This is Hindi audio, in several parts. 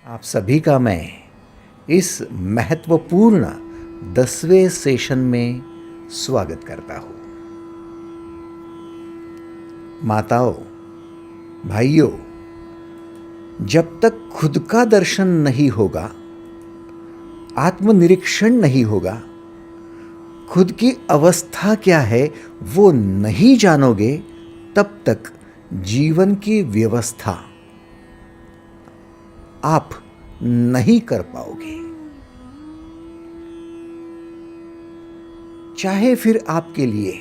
आप सभी का मैं इस महत्वपूर्ण 10वें सेशन में स्वागत करता हूँ। माताओं, भाइयों, जब तक खुद का दर्शन नहीं होगा, आत्मनिरीक्षण नहीं होगा, खुद की अवस्था क्या है वो नहीं जानोगे, तब तक जीवन की व्यवस्था आप नहीं कर पाओगे। चाहे फिर आपके लिए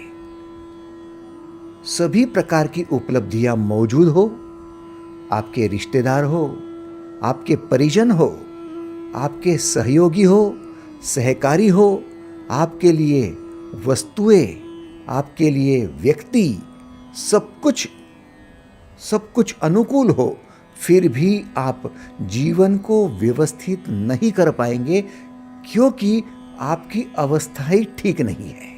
सभी प्रकार की उपलब्धियां मौजूद हो, आपके रिश्तेदार हो, आपके परिजन हो, आपके सहयोगी हो, सहकारी हो, आपके लिए वस्तुएं, आपके लिए व्यक्ति, सब कुछ अनुकूल हो, फिर भी आप जीवन को व्यवस्थित नहीं कर पाएंगे, क्योंकि आपकी अवस्था ही ठीक नहीं है।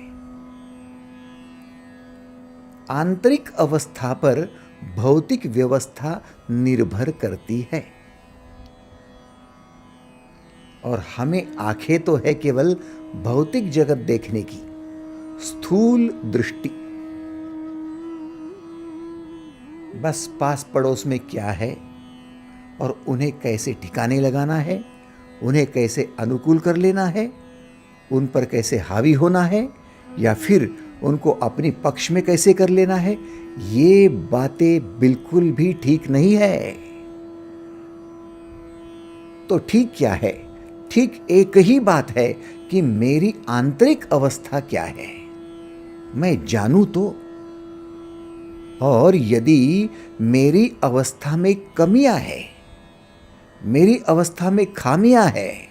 आंतरिक अवस्था पर भौतिक व्यवस्था निर्भर करती है, और हमें आंखें तो है केवल भौतिक जगत देखने की, स्थूल दृष्टि। बस पास पड़ोस में क्या है और उन्हें कैसे ठिकाने लगाना है, उन्हें कैसे अनुकूल कर लेना है, उन पर कैसे हावी होना है, या फिर उनको अपनी पक्ष में कैसे कर लेना है, ये बातें बिल्कुल भी ठीक नहीं है। तो ठीक क्या है? ठीक एक ही बात है कि मेरी आंतरिक अवस्था क्या है, मैं जानूं तो। और यदि मेरी अवस्था में कमियां हैं, मेरी अवस्था में खामियां हैं,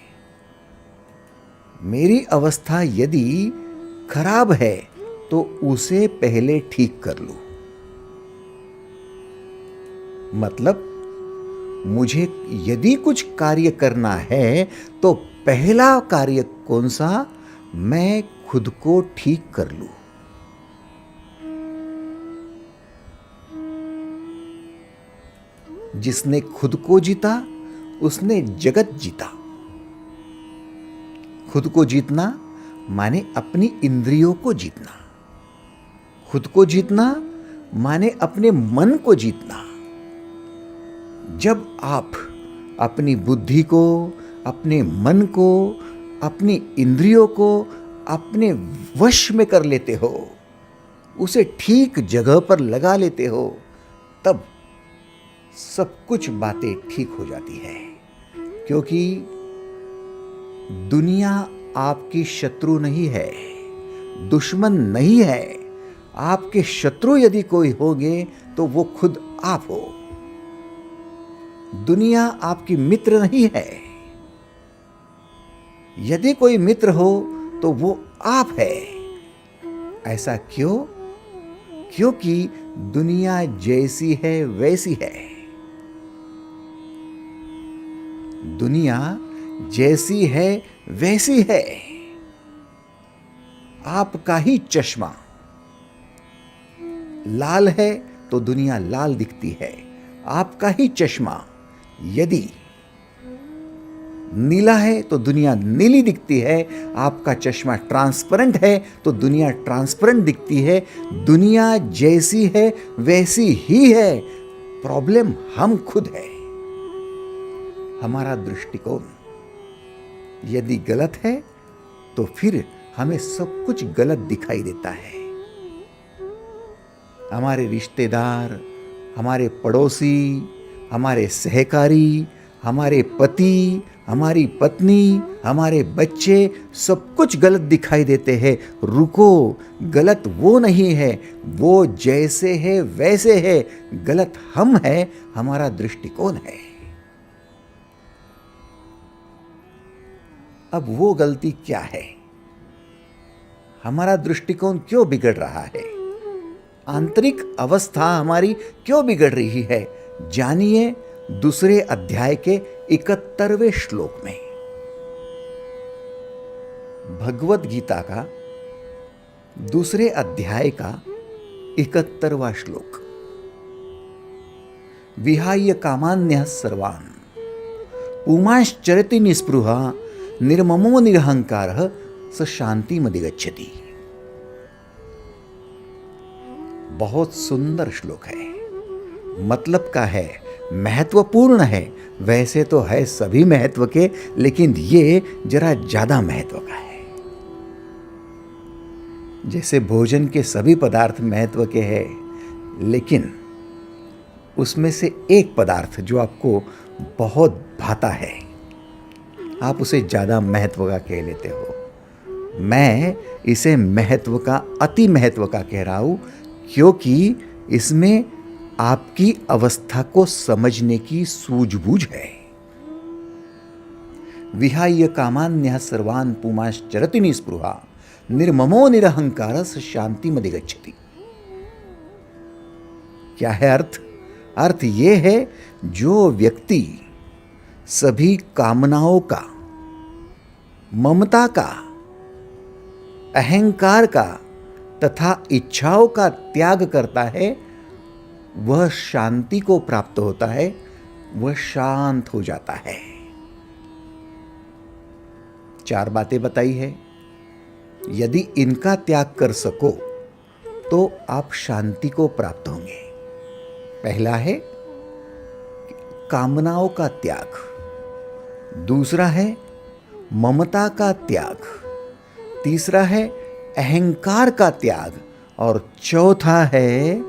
मेरी अवस्था यदि खराब है, तो उसे पहले ठीक कर लूं। मतलब मुझे यदि कुछ कार्य करना है तो पहला कार्य कौन सा? मैं खुद को ठीक कर लूं। जिसने खुद को जीता उसने जगत जीता। खुद को जीतना माने अपनी इंद्रियों को जीतना। खुद को जीतना माने अपने मन को जीतना। जब आप अपनी बुद्धि को, अपने मन को, अपनी इंद्रियों को अपने वश में कर लेते हो, उसे ठीक जगह पर लगा लेते हो, तब सब कुछ बातें ठीक हो जाती है। क्योंकि दुनिया आपकी शत्रु नहीं है, दुश्मन नहीं है। आपके शत्रु यदि कोई होंगे तो वो खुद आप हो। दुनिया आपकी मित्र नहीं है। यदि कोई मित्र हो तो वो आप है। ऐसा क्यों? क्योंकि दुनिया जैसी है वैसी है। दुनिया जैसी है वैसी है। आपका ही चश्मा लाल है तो दुनिया लाल दिखती है। आपका ही चश्मा यदि नीला है तो दुनिया नीली दिखती है। आपका चश्मा ट्रांसपेरेंट है तो दुनिया ट्रांसपेरेंट दिखती है। दुनिया जैसी है वैसी ही है। प्रॉब्लम हम खुद है। हमारा दृष्टिकोण यदि गलत है तो फिर हमें सब कुछ गलत दिखाई देता है। हमारे रिश्तेदार, हमारे पड़ोसी, हमारे सहकारी, हमारे पति, हमारी पत्नी, हमारे बच्चे, सब कुछ गलत दिखाई देते हैं। रुको, गलत वो नहीं है, वो जैसे है वैसे है। गलत हम है, हमारा दृष्टिकोण है। अब वो गलती क्या है? हमारा दृष्टिकोण क्यों बिगड़ रहा है? आंतरिक अवस्था हमारी क्यों बिगड़ रही है? जानिए दूसरे अध्याय के 71वें श्लोक में। भगवत गीता का दूसरे अध्याय का 71वां श्लोक। विहाय कामान्यः सर्वान् पुमाश्चरति निस्पृहा निर्ममो निरहंकारः स शांतिमधिगच्छति। बहुत सुंदर श्लोक है, मतलब का है, महत्वपूर्ण है। वैसे तो है सभी महत्व के, लेकिन ये जरा ज्यादा महत्व का है। जैसे भोजन के सभी पदार्थ महत्व के हैं, लेकिन उसमें से एक पदार्थ जो आपको बहुत भाता है, आप उसे ज्यादा महत्व का कह लेते हो। मैं इसे महत्व का, अति महत्व का कह रहा हूं, क्योंकि इसमें आपकी अवस्था को समझने की सूझबूझ है। विहाय कामान्यः सर्वान् पुमाश्चरति निस्पृहा निर्ममो निरहंकारः स शांतिमधिगच्छति। क्या है अर्थ? अर्थ ये है, जो व्यक्ति सभी कामनाओं का, ममता का, अहंकार का तथा इच्छाओं का त्याग करता है, वह शांति को प्राप्त होता है, वह शांत हो जाता है। 4 बातें बताई है। यदि इनका त्याग कर सको तो आप शांति को प्राप्त होंगे। पहला है कामनाओं का त्याग, दूसरा है ममता का त्याग, तीसरा है अहंकार का त्याग, और चौथा है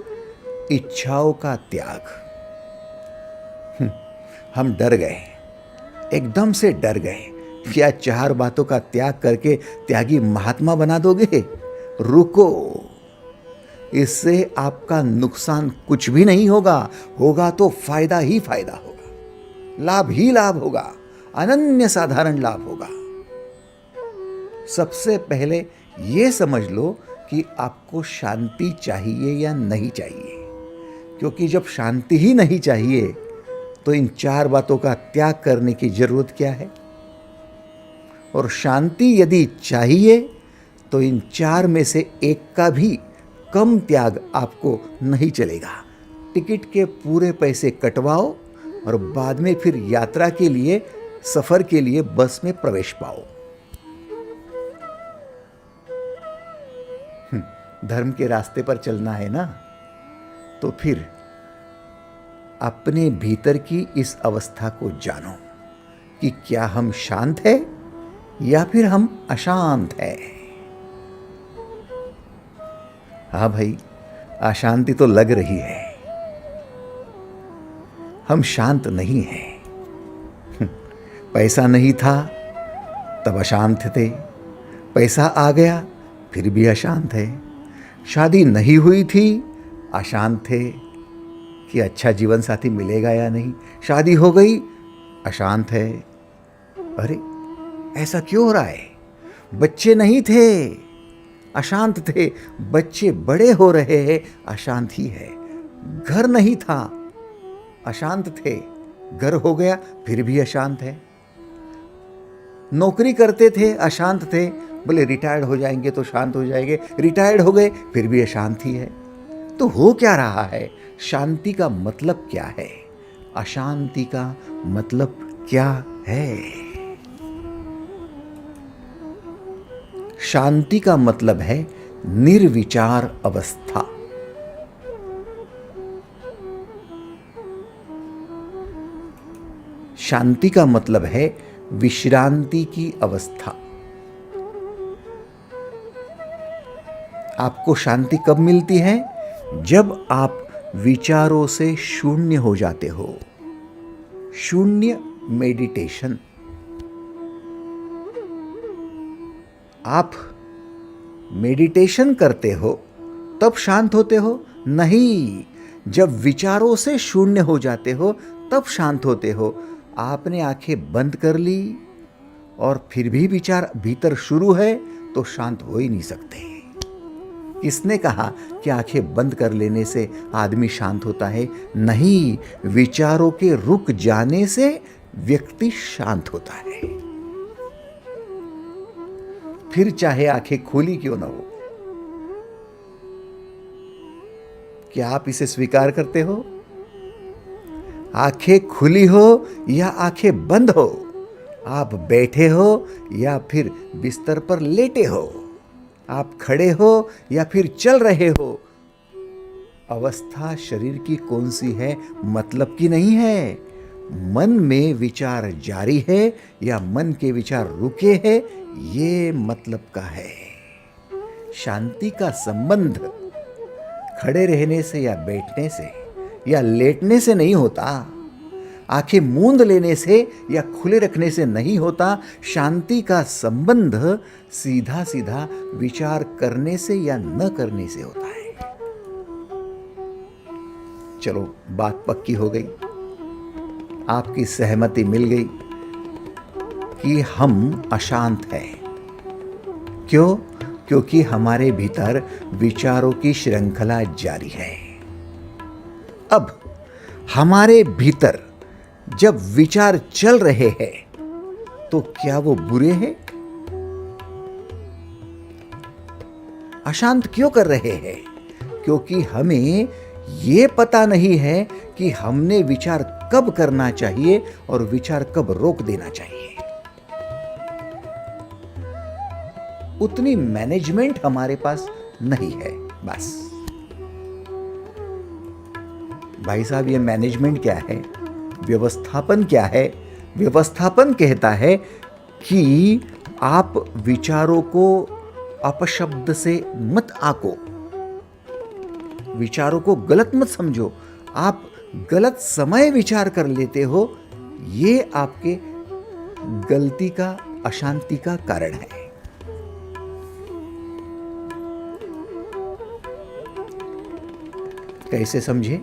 इच्छाओं का त्याग। हम डर गए, एकदम से डर गए। क्या 4 बातों का त्याग करके त्यागी महात्मा बना दोगे? रुको, इससे आपका नुकसान कुछ भी नहीं होगा। होगा तो फायदा ही फायदा होगा, लाभ ही लाभ होगा, अनन्य साधारण लाभ होगा। सबसे पहले यह समझ लो कि आपको शांति चाहिए या नहीं चाहिए, क्योंकि जब शांति ही नहीं चाहिए तो इन 4 बातों का त्याग करने की जरूरत क्या है? और शांति यदि चाहिए तो इन 4 में से एक का भी कम त्याग आपको नहीं चलेगा। टिकट के पूरे पैसे कटवाओ और बाद में फिर यात्रा के लिए, सफर के लिए बस में प्रवेश पाओ। धर्म के रास्ते पर चलना है ना, तो फिर अपने भीतर की इस अवस्था को जानो कि क्या हम शांत है या फिर हम अशांत है। हाँ भाई, अशांति तो लग रही है, हम शांत नहीं हैं। पैसा नहीं था तब अशांत थे, पैसा आ गया फिर भी अशांत है। शादी नहीं हुई थी, अशांत थे कि अच्छा जीवन साथी मिलेगा या नहीं। शादी हो गई, अशांत है, अरे ऐसा क्यों हो रहा है। बच्चे नहीं थे, अशांत थे, बच्चे बड़े हो रहे हैं, अशांत ही है। घर नहीं था, अशांत थे, घर हो गया फिर भी अशांत है। नौकरी करते थे, अशांत थे, बोले रिटायर्ड हो जाएंगे तो शांत हो जाएंगे, रिटायर्ड हो गए फिर भी अशांत ही है। तो हो क्या रहा है? शांति का मतलब क्या है? अशांति का मतलब क्या है? शांति का मतलब है निर्विचार अवस्था। शांति का मतलब है विश्रांति की अवस्था। आपको शांति कब मिलती है? जब आप विचारों से शून्य हो जाते हो। शून्य मेडिटेशन। आप मेडिटेशन करते हो तब शांत होते हो? नहीं, जब विचारों से शून्य हो जाते हो तब शांत होते हो। आपने आंखें बंद कर ली और फिर भी विचार भीतर शुरू है तो शांत हो ही नहीं सकते। किसने कहा कि आंखें बंद कर लेने से आदमी शांत होता है? नहीं, विचारों के रुक जाने से व्यक्ति शांत होता है, फिर चाहे आंखें खोली क्यों ना हो। क्या आप इसे स्वीकार करते हो? आंखें खुली हो या आंखें बंद हो, आप बैठे हो या फिर बिस्तर पर लेटे हो, आप खड़े हो या फिर चल रहे हो, अवस्था शरीर की कौन सी है मतलब की नहीं है। मन में विचार जारी है या मन के विचार रुके हैं, ये मतलब का है। शांति का संबंध खड़े रहने से या बैठने से या लेटने से नहीं होता, आंखें मूंद लेने से या खुले रखने से नहीं होता। शांति का संबंध सीधा सीधा विचार करने से या न करने से होता है। चलो, बात पक्की हो गई, आपकी सहमति मिल गई कि हम अशांत हैं। क्यों? क्योंकि हमारे भीतर विचारों की श्रृंखला जारी है। अब हमारे भीतर जब विचार चल रहे हैं तो क्या वो बुरे हैं? अशांत क्यों कर रहे हैं? क्योंकि हमें ये पता नहीं है कि हमने विचार कब करना चाहिए और विचार कब रोक देना चाहिए। उतनी मैनेजमेंट हमारे पास नहीं है। बस भाई साहब, ये मैनेजमेंट क्या है? व्यवस्थापन क्या है? व्यवस्थापन कहता है कि आप विचारों को अपशब्द से मत आको, विचारों को गलत मत समझो। आप गलत समय विचार कर लेते हो, ये आपके गलती का, अशांति का कारण है। कैसे समझे?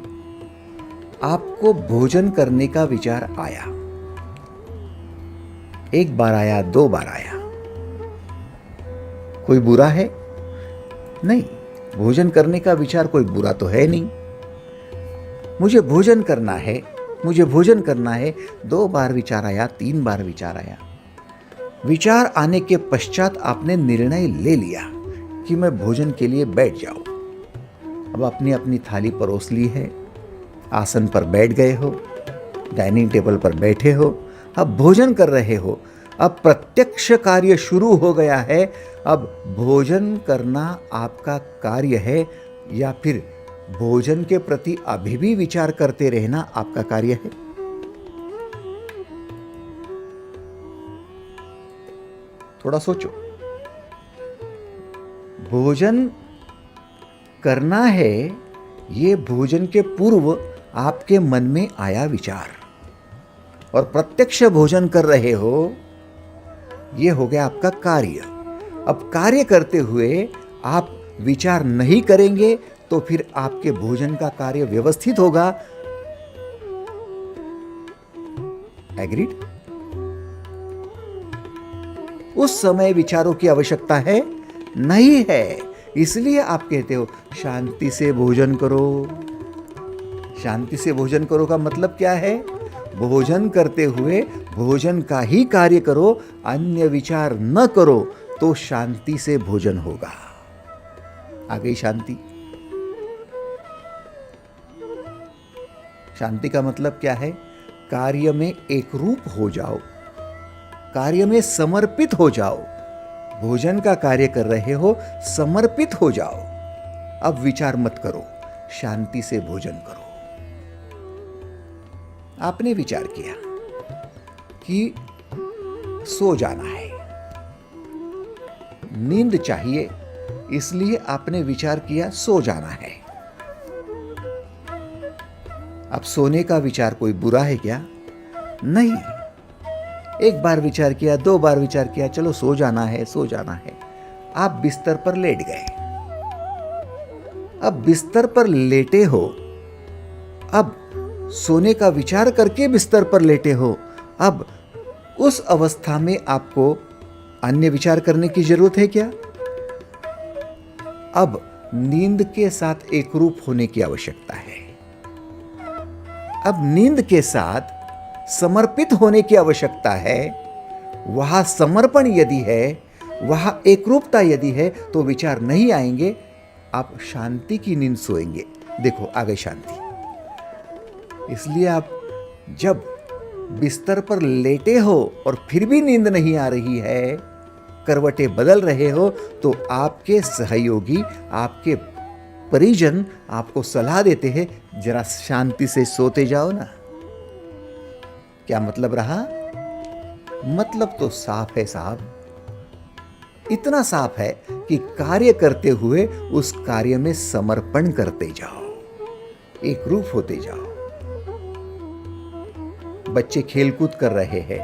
आपको भोजन करने का विचार आया, एक बार आया, दो बार आया, कोई बुरा है? नहीं, भोजन करने का विचार कोई बुरा तो है नहीं। मुझे भोजन करना है, मुझे भोजन करना है, 2 बार विचार आया, 3 बार विचार आया। विचार आने के पश्चात आपने निर्णय ले लिया कि मैं भोजन के लिए बैठ जाऊं। अब अपनी अपनी थाली परोस ली है, आसन पर बैठ गए हो, डाइनिंग टेबल पर बैठे हो, अब भोजन कर रहे हो। अब प्रत्यक्ष कार्य शुरू हो गया है। अब भोजन करना आपका कार्य है या फिर भोजन के प्रति अभी भी विचार करते रहना आपका कार्य है? थोड़ा सोचो। भोजन करना है, ये भोजन के पूर्व आपके मन में आया विचार, और प्रत्यक्ष भोजन कर रहे हो, ये हो गया आपका कार्य। अब कार्य करते हुए आप विचार नहीं करेंगे तो फिर आपके भोजन का कार्य व्यवस्थित होगा। एग्रीड? उस समय विचारों की आवश्यकता है नहीं है, इसलिए आप कहते हो शांति से भोजन करो। शांति से भोजन करो का मतलब क्या है? भोजन करते हुए भोजन का ही कार्य करो, अन्य विचार न करो, तो शांति से भोजन होगा। आ गई शांति। शांति का मतलब क्या है? कार्य में एक रूप हो जाओ, कार्य में समर्पित हो जाओ। भोजन का कार्य कर रहे हो, समर्पित हो जाओ। अब विचार मत करो, शांति से भोजन करो। आपने विचार किया कि सो जाना है, नींद चाहिए, इसलिए आपने विचार किया सो जाना है। अब सोने का विचार कोई बुरा है क्या? नहीं। एक बार विचार किया, 2 बार विचार किया, चलो सो जाना है, सो जाना है। आप बिस्तर पर लेट गए। अब बिस्तर पर लेटे हो, अब सोने का विचार करके बिस्तर पर लेटे हो। अब उस अवस्था में आपको अन्य विचार करने की जरूरत है क्या? अब नींद के साथ एक रूप होने की आवश्यकता है। अब नींद के साथ समर्पित होने की आवश्यकता है। वहां समर्पण यदि है, वहां एकरूपता यदि है, तो विचार नहीं आएंगे। आप शांति की नींद सोएंगे। देखो, आ गई शांति। इसलिए आप जब बिस्तर पर लेटे हो और फिर भी नींद नहीं आ रही है, करवटें बदल रहे हो, तो आपके सहयोगी, आपके परिजन आपको सलाह देते हैं जरा शांति से सोते जाओ ना। क्या मतलब रहा? मतलब तो साफ है साहब, इतना साफ है कि कार्य करते हुए उस कार्य में समर्पण करते जाओ, एक रूप होते जाओ। बच्चे खेलकूद कर रहे हैं,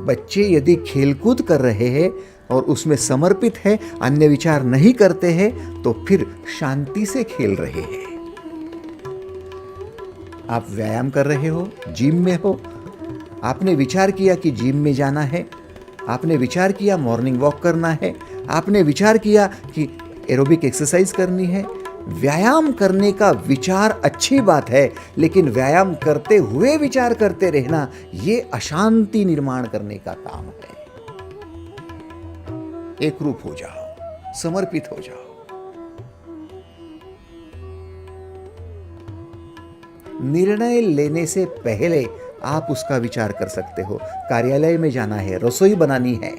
बच्चे यदि खेलकूद कर रहे हैं और उसमें समर्पित है, अन्य विचार नहीं करते हैं, तो फिर शांति से खेल रहे हैं। आप व्यायाम कर रहे हो, जिम में हो, आपने विचार किया कि जिम में जाना है, आपने विचार किया मॉर्निंग वॉक करना है, आपने विचार किया कि एरोबिक एक्सरसाइज करनी है। व्यायाम करने का विचार अच्छी बात है, लेकिन व्यायाम करते हुए विचार करते रहना, ये अशांति निर्माण करने का काम है। एक रूप हो जाओ, समर्पित हो जाओ। निर्णय लेने से पहले आप उसका विचार कर सकते हो। कार्यालय में जाना है, रसोई बनानी है,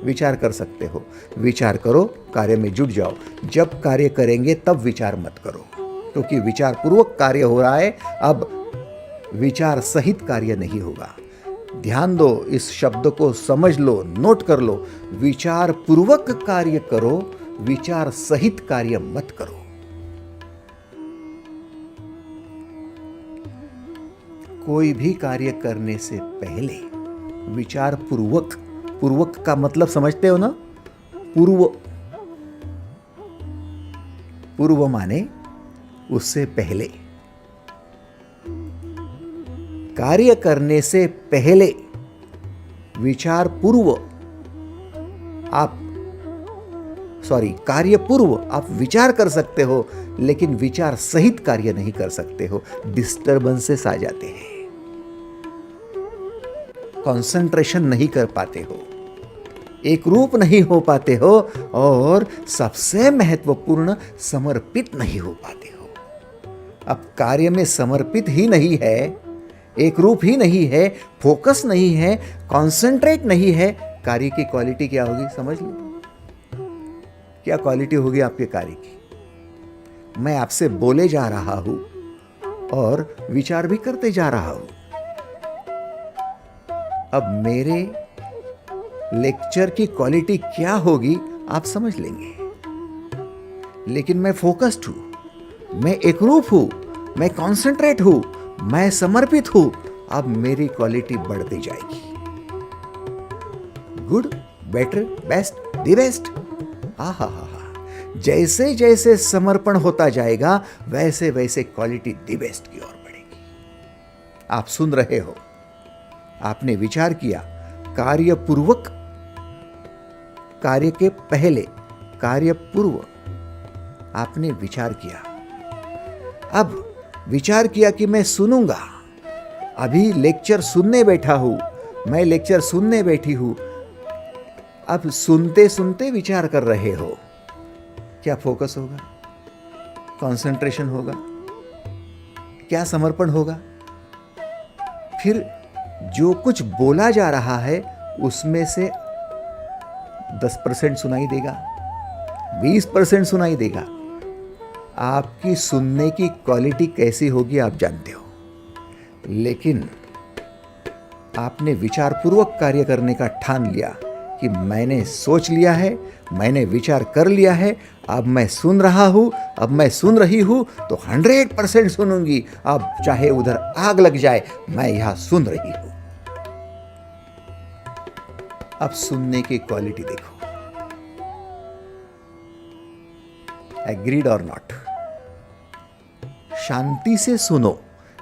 विचार कर सकते हो। विचार करो, कार्य में जुट जाओ। जब कार्य करेंगे तब विचार मत करो, क्योंकि विचार पूर्वक कार्य हो रहा है, अब विचार सहित कार्य नहीं होगा। ध्यान दो, इस शब्द को समझ लो, नोट कर लो। विचार पूर्वक कार्य करो, विचार सहित कार्य मत करो। कोई भी कार्य करने से पहले विचार पूर्वक, पूर्वक का मतलब समझते हो ना? पूर्व, पूर्व माने उससे पहले। कार्य करने से पहले विचार पूर्व आप कार्य पूर्व आप विचार कर सकते हो, लेकिन विचार सहित कार्य नहीं कर सकते हो। डिस्टर्बेंसेस आ जाते हैं, कंसंट्रेशन नहीं कर पाते हो, एक रूप नहीं हो पाते हो, और सबसे महत्वपूर्ण समर्पित नहीं हो पाते हो। अब कार्य में समर्पित ही नहीं है, एक रूप ही नहीं है, फोकस नहीं है, कंसंट्रेट नहीं है, कार्य की क्वालिटी क्या होगी समझ लो। क्या क्वालिटी होगी आपके कार्य की? मैं आपसे बोले जा रहा हूं और विचार भी करते जा रहा हूं। अब मेरे लेक्चर की क्वालिटी क्या होगी आप समझ लेंगे, लेकिन मैं फोकस्ड हूं, मैं एकरूप हूं, मैं कॉन्सेंट्रेट हूं, मैं समर्पित हूं। अब मेरी क्वालिटी बढ़ती जाएगी। Good, better, best, the best. आहा हा हा, जैसे जैसे समर्पण होता जाएगा, वैसे वैसे क्वालिटी द बेस्ट की ओर बढ़ेगी। आप सुन रहे हो, आपने विचार किया, कार्य पूर्वक, कार्य के पहले, कार्य पूर्व आपने विचार किया। अब विचार किया कि मैं सुनूंगा, अभी लेक्चर सुनने बैठा हूं, मैं लेक्चर सुनने बैठी हूं। अब सुनते सुनते विचार कर रहे हो, क्या फोकस होगा, कंसंट्रेशन होगा, क्या समर्पण होगा? फिर जो कुछ बोला जा रहा है उसमें से 10% सुनाई देगा, 20% सुनाई देगा। आपकी सुनने की क्वालिटी कैसी होगी आप जानते हो, लेकिन आपने विचारपूर्वक कार्य करने का ठान लिया कि मैंने सोच लिया है, मैंने विचार कर लिया है, अब मैं सुन रहा हूं, अब मैं सुन रही हूं, तो 100% सुनूंगी। अब चाहे उधर आग लग जाए, मैं यहां सुन रही हूं। अब सुनने की क्वालिटी देखो, एग्रीड और नॉट? शांति से सुनो,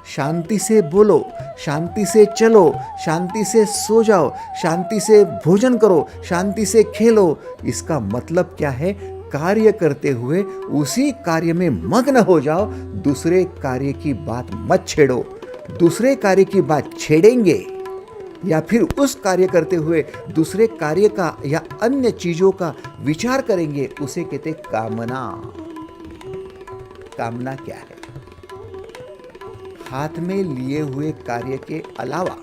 शांति से बोलो, शांति से चलो, शांति से सो जाओ, शांति से भोजन करो, शांति से खेलो। इसका मतलब क्या है? कार्य करते हुए उसी कार्य में मग्न हो जाओ, दूसरे कार्य की बात मत छेड़ो। दूसरे कार्य की बात छेड़ेंगे या फिर उस कार्य करते हुए दूसरे कार्य का या अन्य चीजों का विचार करेंगे, उसे कहते कामना। कामना क्या है? हाथ में लिए हुए कार्य के अलावा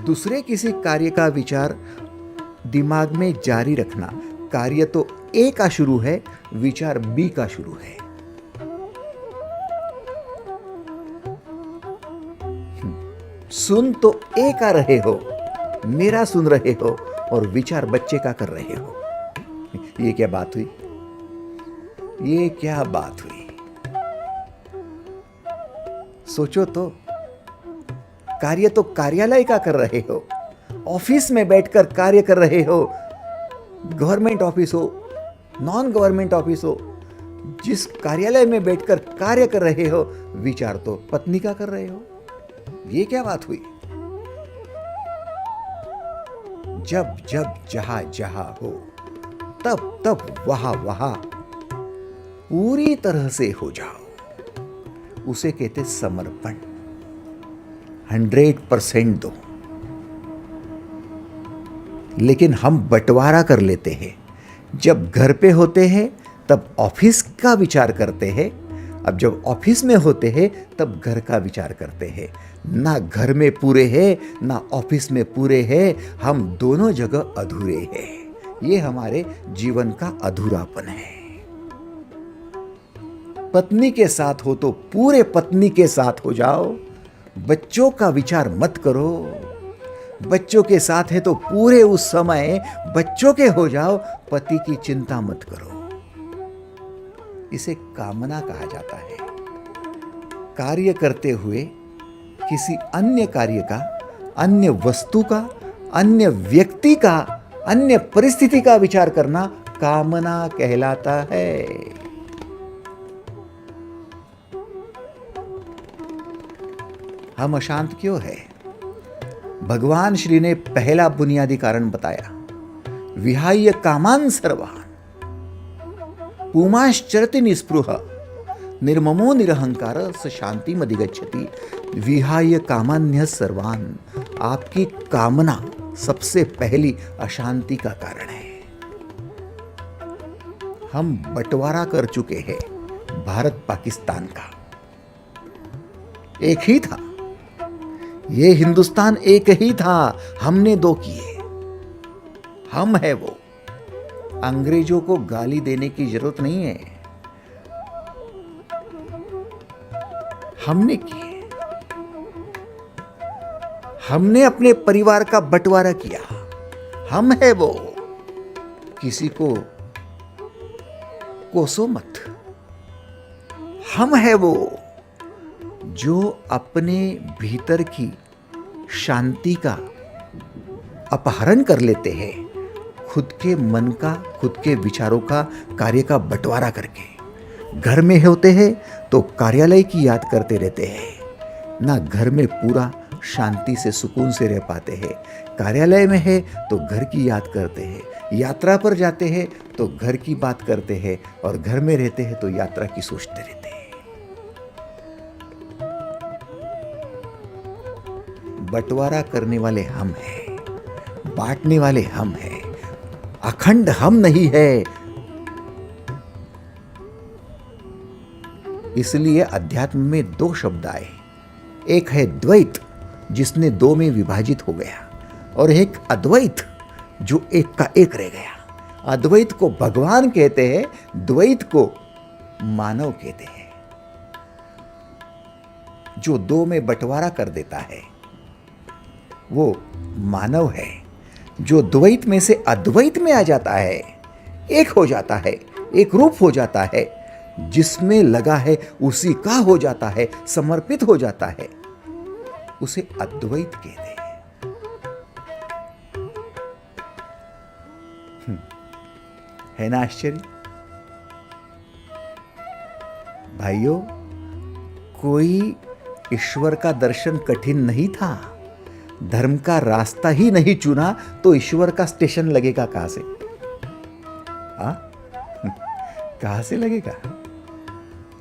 दूसरे किसी कार्य का विचार दिमाग में जारी रखना। कार्य तो ए का शुरू है, विचार बी का शुरू है। सुन तो ए का रहे हो, मेरा सुन रहे हो, और विचार बच्चे का कर रहे हो। ये क्या बात हुई? ये क्या बात हुई? सोचो तो, कार्य तो कार्यालय का कर रहे हो, ऑफिस में बैठकर कार्य कर रहे हो, गवर्नमेंट ऑफिस हो, नॉन गवर्नमेंट ऑफिस हो, जिस कार्यालय में बैठकर कार्य कर रहे हो, विचार तो पत्नी का कर रहे हो। ये क्या बात हुई? जब जब जहां जहां हो, तब तब वहां वहां पूरी तरह से हो जाओ। उसे कहते समर्पण। 100% दो। लेकिन हम बंटवारा कर लेते हैं। जब घर पे होते हैं तब ऑफिस का विचार करते हैं, अब जब ऑफिस में होते हैं तब घर का विचार करते हैं। ना घर में पूरे हैं, ना ऑफिस में पूरे हैं, हम दोनों जगह अधूरे हैं। ये हमारे जीवन का अधूरापन है। पत्नी के साथ हो तो पूरे पत्नी के साथ हो जाओ, बच्चों का विचार मत करो। बच्चों के साथ है तो पूरे उस समय बच्चों के हो जाओ, पति की चिंता मत करो। इसे कामना कहा जाता है। कार्य करते हुए किसी अन्य कार्य का, अन्य वस्तु का, अन्य व्यक्ति का, अन्य परिस्थिति का विचार करना कामना कहलाता है। हम अशांत क्यों है? भगवान श्री ने पहला बुनियादी कारण बताया, विहाय कामान सर्वान् पुमाश्चरति निस्पृह निर्ममो निरहंकार स शांति मधिगच्छति विहाय कामान्य सर्वान्। आपकी कामना सबसे पहली अशांति का कारण है। हम बंटवारा कर चुके हैं भारत पाकिस्तान का। एक ही था, ये हिंदुस्तान एक ही था, हमने दो किए। हम है वो। अंग्रेजों को गाली देने की जरूरत नहीं है, हमने किए। हमने अपने परिवार का बंटवारा किया। हम है वो। किसी को कोसो मत। हम है वो जो अपने भीतर की शांति का अपहरण कर लेते हैं, खुद के मन का, खुद के विचारों का, कार्य का बंटवारा करके। घर में होते हैं तो कार्यालय की याद करते रहते हैं, ना घर में पूरा शांति से सुकून से रह पाते हैं। कार्यालय में है तो घर की याद करते हैं, यात्रा पर जाते हैं तो घर की बात करते हैं, और घर में रहते हैं तो यात्रा की सोचते रहते हैं। बंटवारा करने वाले हम हैं, बांटने वाले हम हैं, अखंड हम नहीं है। इसलिए अध्यात्म में दो शब्द आए। एक है द्वैत, जिसने दो में विभाजित हो गया, और एक अद्वैत, जो एक का एक रह गया। अद्वैत को भगवान कहते हैं, द्वैत को मानव कहते हैं। जो दो में बंटवारा कर देता है वो मानव है। जो द्वैत में से अद्वैत में आ जाता है, एक हो जाता है, एक रूप हो जाता है, जिसमें लगा है उसी का हो जाता है, समर्पित हो जाता है, उसे अद्वैत कहते हैं। है ना आश्चर्य? भाइयों, कोई ईश्वर का दर्शन कठिन नहीं था। धर्म का रास्ता ही नहीं चुना तो ईश्वर का स्टेशन लगेगा कहां से? कहां से लगेगा?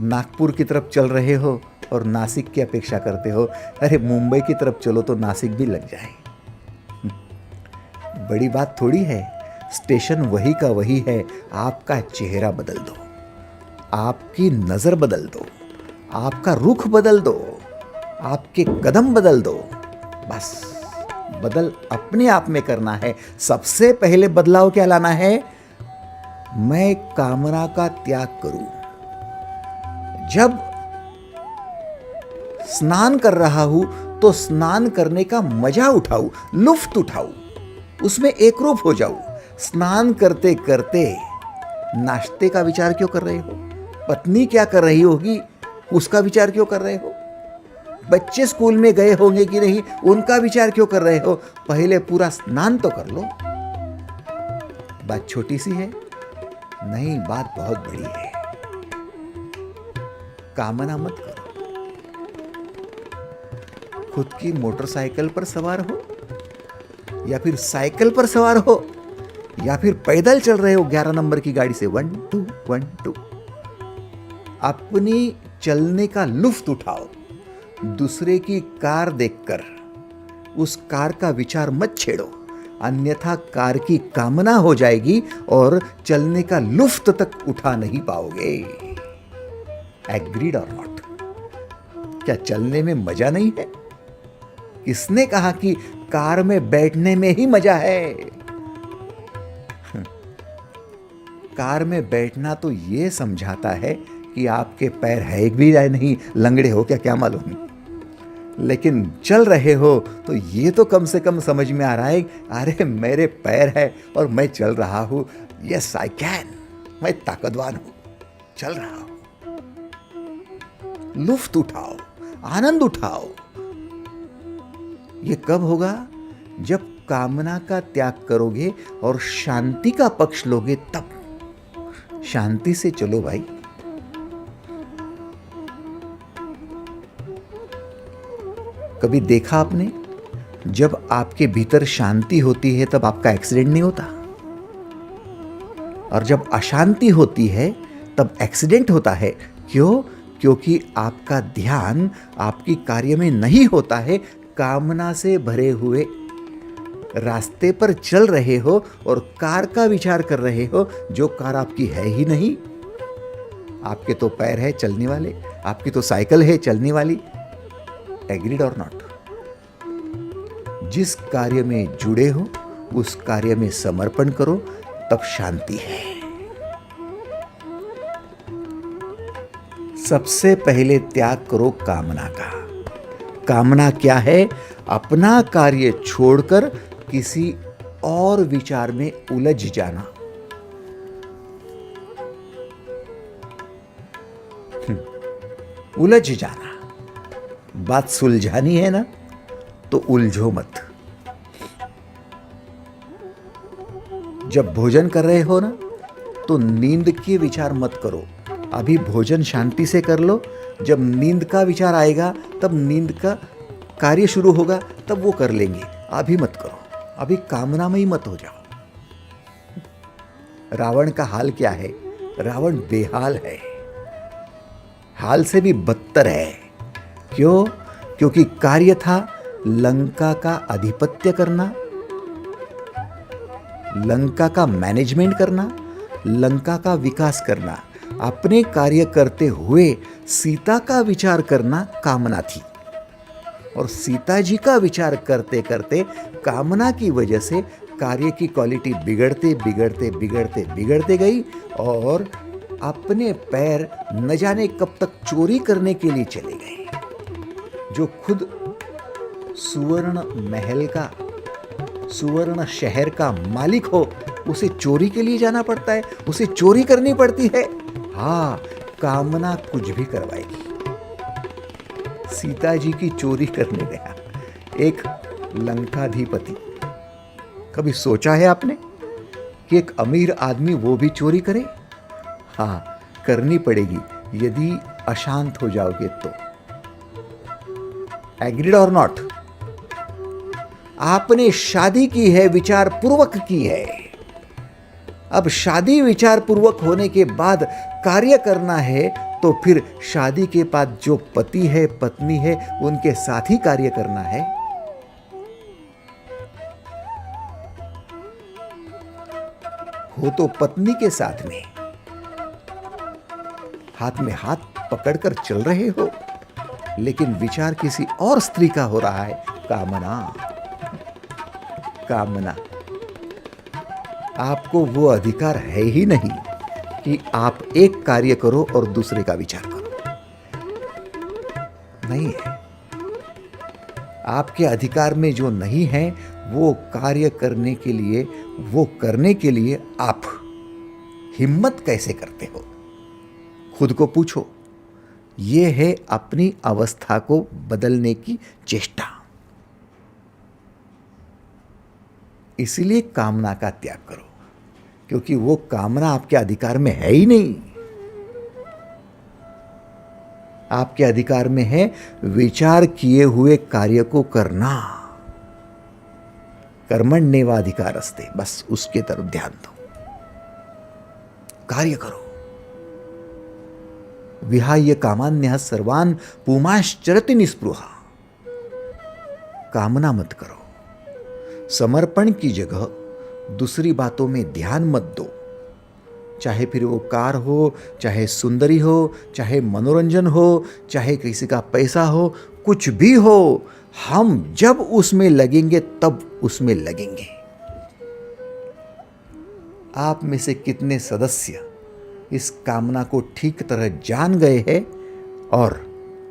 नागपुर की तरफ चल रहे हो और नासिक की अपेक्षा करते हो, अरे मुंबई की तरफ चलो तो नासिक भी लग जाए। बड़ी बात थोड़ी है, स्टेशन वही का वही है। आपका चेहरा बदल दो, आपकी नजर बदल दो, आपका रुख बदल दो, आपके कदम बदल दो। बस बदल अपने आप में करना है। सबसे पहले बदलाव क्या लाना है? मैं कामना का त्याग करूं। जब स्नान कर रहा हूं तो स्नान करने का मजा उठाऊं, लुफ्त उठाऊं, उसमें एकरूप हो जाऊं। स्नान करते करते नाश्ते का विचार क्यों कर रहे हो? पत्नी क्या कर रही होगी उसका विचार क्यों कर रहे हो? बच्चे स्कूल में गए होंगे कि नहीं उनका विचार क्यों कर रहे हो? पहले पूरा स्नान तो कर लो। बात छोटी सी है? नहीं, बात बहुत बड़ी है। कामना मत करो। खुद की मोटरसाइकिल पर सवार हो या फिर साइकिल पर सवार हो या फिर पैदल चल रहे हो 11 नंबर की गाड़ी से, 1 2 1 2, अपनी चलने का लुफ्त उठाओ। दूसरे की कार देखकर उस कार का विचार मत छेड़ो, अन्यथा कार की कामना हो जाएगी और चलने का लुफ्त तक उठा नहीं पाओगे। एग्रीड और नॉट? क्या चलने में मजा नहीं है? किसने कहा कि कार में बैठने में ही मजा है? कार में बैठना तो ये समझाता है कि आपके पैर है भी या नहीं, लंगड़े हो क्या मालूम, लेकिन चल रहे हो तो ये तो कम से कम समझ में आ रहा है, अरे मेरे पैर है और मैं चल रहा हूं। यस आई कैन, मैं ताकतवान हूं, चल रहा हूं। लुफ्त उठाओ, आनंद उठाओ। ये कब होगा? जब कामना का त्याग करोगे और शांति का पक्ष लोगे, तब। शांति से चलो भाई। कभी देखा आपने, जब आपके भीतर शांति होती है तब आपका एक्सीडेंट नहीं होता, और जब अशांति होती है तब एक्सीडेंट होता है। क्यों? क्योंकि आपका ध्यान आपकी कार्य में नहीं होता है। कामना से भरे हुए रास्ते पर चल रहे हो और कार का विचार कर रहे हो, जो कार आपकी है ही नहीं। आपके तो पैर है चलने वाले, आपकी तो साइकिल है चलने वाली। एग्रीड और नॉट? जिस कार्य में जुड़े हो उस कार्य में समर्पण करो, तब शांति है। सबसे पहले त्याग करो कामना का। कामना क्या है? अपना कार्य छोड़कर किसी और विचार में उलझ जाना। उलझ जाना। बात सुलझानी है ना, तो उलझो मत। जब भोजन कर रहे हो ना, तो नींद के विचार मत करो। अभी भोजन शांति से कर लो, जब नींद का विचार आएगा तब नींद का कार्य शुरू होगा, तब वो कर लेंगे। अभी मत करो, अभी कामना में ही मत हो जाओ। रावण का हाल क्या है? रावण बेहाल है, हाल से भी बदतर है। क्यों? क्योंकि कार्य था लंका का आधिपत्य करना, लंका का मैनेजमेंट करना, लंका का विकास करना। अपने कार्य करते हुए सीता का विचार करना कामना थी, और सीता जी का विचार करते करते कामना की वजह से कार्य की क्वालिटी बिगड़ते बिगड़ते बिगड़ते बिगड़ते गई, और अपने पैर न जाने कब तक चोरी करने के लिए चले गए। जो खुद सुवर्ण महल का, सुवर्ण शहर का मालिक हो, उसे चोरी के लिए जाना पड़ता है, उसे चोरी करनी पड़ती है। हाँ, कामना कुछ भी करवाएगी। सीता जी की चोरी करने गया एक लंकाधिपति। कभी सोचा है आपने कि एक अमीर आदमी वो भी चोरी करे? हाँ, करनी पड़ेगी यदि अशांत हो जाओगे तो। एग्रीड और नॉट? आपने शादी की है, विचार पूर्वक की है। अब शादी विचार पूर्वक होने के बाद कार्य करना है, तो फिर शादी के बाद जो पति है, पत्नी है, उनके साथ ही कार्य करना है। हो तो पत्नी के साथ में, हाथ में हाथ पकड़कर चल रहे हो, लेकिन विचार किसी और स्त्री का हो रहा है। कामना, कामना। आपको वो अधिकार है ही नहीं कि आप एक कार्य करो और दूसरे का विचार करो। नहीं है। आपके अधिकार में जो नहीं है वो कार्य करने के लिए आप हिम्मत कैसे करते हो? खुद को पूछो। ये है अपनी अवस्था को बदलने की चेष्टा। इसलिए कामना का त्याग करो, क्योंकि वो कामना आपके अधिकार में है ही नहीं। आपके अधिकार में है विचार किए हुए कार्य को करना। कर्मण्येवाधिकारस्ते, बस उसके तरफ ध्यान दो, कार्य करो। विहाय कामान्यः सर्वान् पुमाश्चरति निस्पृहा। कामना मत करो। समर्पण की जगह दूसरी बातों में ध्यान मत दो। चाहे फिर वो कार हो, चाहे सुंदरी हो, चाहे मनोरंजन हो, चाहे किसी का पैसा हो, कुछ भी हो, हम जब उसमें लगेंगे तब उसमें लगेंगे। आप में से कितने सदस्य इस कामना को ठीक तरह जान गए हैं और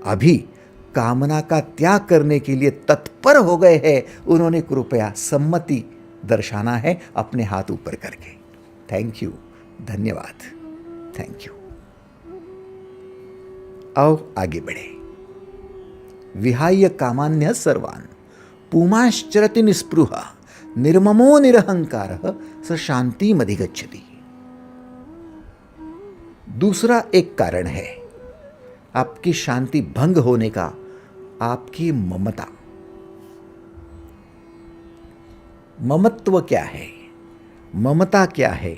अभी कामना का त्याग करने के लिए तत्पर हो गए हैं? उन्होंने कृपया सम्मति दर्शाना है अपने हाथ ऊपर करके। थैंक यू, धन्यवाद, थैंक यू। आओ आगे बढ़े। विहाय कामान्यः सर्वान् पुमाश्चरति निस्पृहा निर्ममो निरहंकारः स शान्तिमधिगच्छति। दूसरा एक कारण है आपकी शांति भंग होने का, आपकी ममता। ममत्व क्या है? ममता क्या है?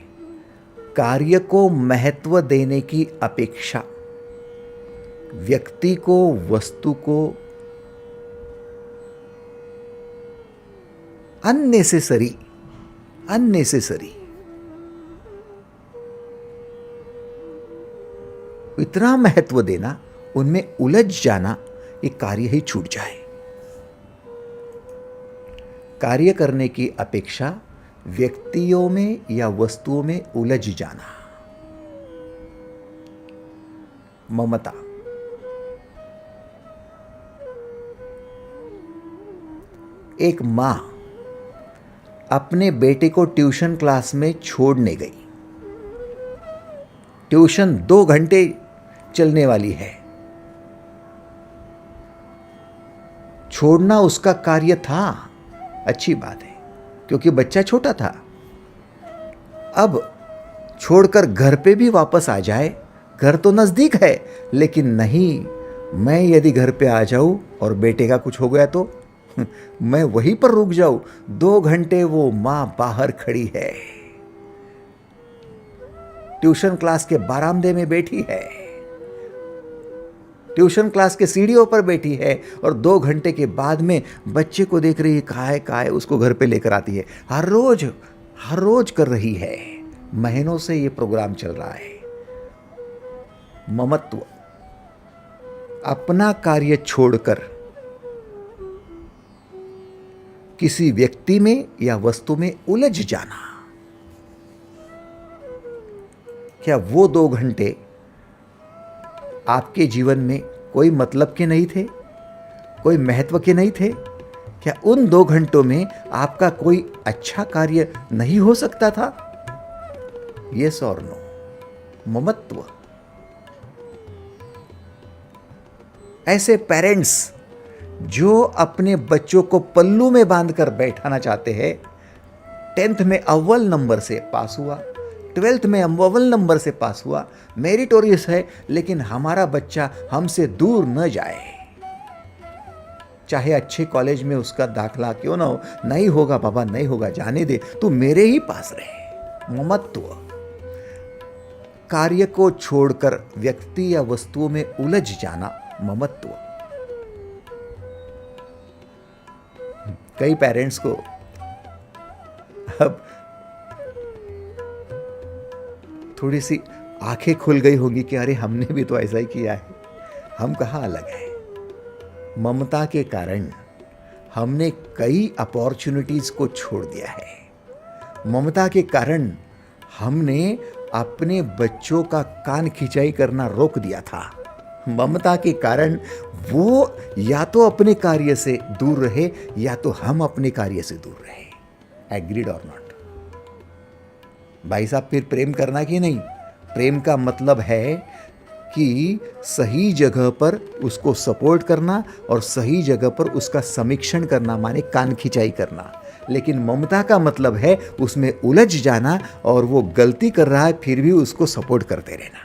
कार्य को महत्व देने की अपेक्षा, व्यक्ति को, वस्तु को अननेसेसरी इतना महत्व देना, उनमें उलझ जाना, ये कार्य ही छूट जाए। कार्य करने की अपेक्षा व्यक्तियों में या वस्तुओं में उलझ जाना, ममता। एक मां अपने बेटे को ट्यूशन क्लास में छोड़ने गई। ट्यूशन 2 घंटे चलने वाली है। छोड़ना उसका कार्य था, अच्छी बात है, क्योंकि बच्चा छोटा था। अब छोड़कर घर पे भी वापस आ जाए, घर तो नजदीक है, लेकिन नहीं, मैं यदि घर पे आ जाऊं और बेटे का कुछ हो गया तो मैं वहीं पर रुक जाऊं। 2 घंटे वो मां बाहर खड़ी है, ट्यूशन क्लास के बरामदे में बैठी है, ट्यूशन क्लास के सीढ़ियों पर बैठी है और 2 घंटे के बाद में बच्चे को देख रही है, कहाँ है, उसको घर पे लेकर आती है। हर रोज कर रही है। महीनों से ये प्रोग्राम चल रहा है। ममत्व, अपना कार्य छोड़कर किसी व्यक्ति में या वस्तु में उलझ जाना। क्या वो 2 घंटे आपके जीवन में कोई मतलब के नहीं थे, कोई महत्व के नहीं थे? क्या उन 2 घंटों में आपका कोई अच्छा कार्य नहीं हो सकता था? यस और नो? ममत्व। ऐसे पेरेंट्स जो अपने बच्चों को पल्लू में बांधकर बैठाना चाहते हैं, 10th में अव्वल नंबर से पास हुआ, 12th में अव्वल नंबर से पास हुआ, मेरिटोरियस है, लेकिन हमारा बच्चा हमसे दूर न जाए। चाहे अच्छे कॉलेज में उसका दाखला क्यों ना हो, नहीं होगा बाबा, नहीं होगा, जाने दे, तू मेरे ही पास रहे। ममत्व, कार्य को छोड़कर व्यक्ति या वस्तुओं में उलझ जाना, ममत्व। कई पेरेंट्स को अब थोड़ी सी आंखें खुल गई होगी कि अरे हमने भी तो ऐसा ही किया है, हम कहाँ अलग हैं। ममता के कारण हमने कई अपॉर्चुनिटीज को छोड़ दिया है। ममता के कारण हमने अपने बच्चों का कान खिंचाई करना रोक दिया था। ममता के कारण वो या तो अपने कार्य से दूर रहे या तो हम अपने कार्य से दूर रहे। एग्रीड और नॉट? भाई साहब, फिर प्रेम करना कि नहीं? प्रेम का मतलब है कि सही जगह पर उसको सपोर्ट करना और सही जगह पर उसका समीक्षण करना, माने कान खिंचाई करना। लेकिन ममता का मतलब है उसमें उलझ जाना और वो गलती कर रहा है फिर भी उसको सपोर्ट करते रहना।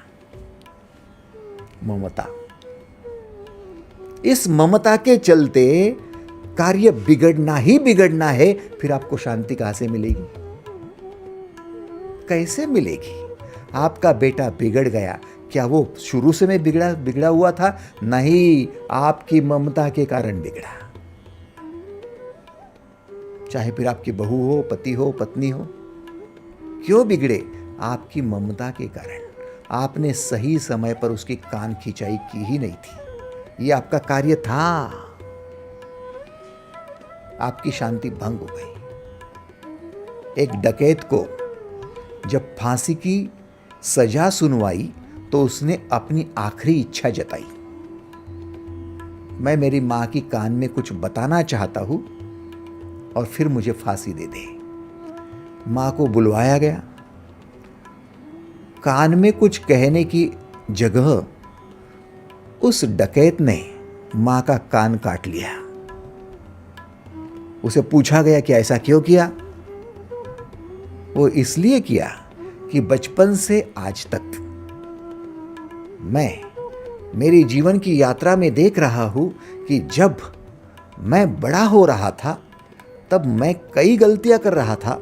ममता, इस ममता के चलते कार्य बिगड़ना ही बिगड़ना है। फिर आपको शांति कहां से मिलेगी? कैसे मिलेगी? आपका बेटा बिगड़ गया, क्या वो शुरू से में बिगड़ा हुआ था? नहीं, आपकी ममता के कारण बिगड़ा। चाहे फिर आपकी बहू हो, पति हो, पत्नी हो, क्यों बिगड़े? आपकी ममता के कारण। आपने सही समय पर उसकी कान खिंचाई की ही नहीं थी। ये आपका कार्य था, आपकी शांति भंग हो गई। एक डकैत को जब फांसी की सजा सुनवाई तो उसने अपनी आखिरी इच्छा जताई, मैं मेरी मां की कान में कुछ बताना चाहता हूं और फिर मुझे फांसी दे दे। मां को बुलवाया गया। कान में कुछ कहने की जगह उस डकैत ने मां का कान काट लिया। उसे पूछा गया कि ऐसा क्यों किया? वो इसलिए किया कि बचपन से आज तक मैं मेरी जीवन की यात्रा में देख रहा हूं कि जब मैं बड़ा हो रहा था तब मैं कई गलतियां कर रहा था।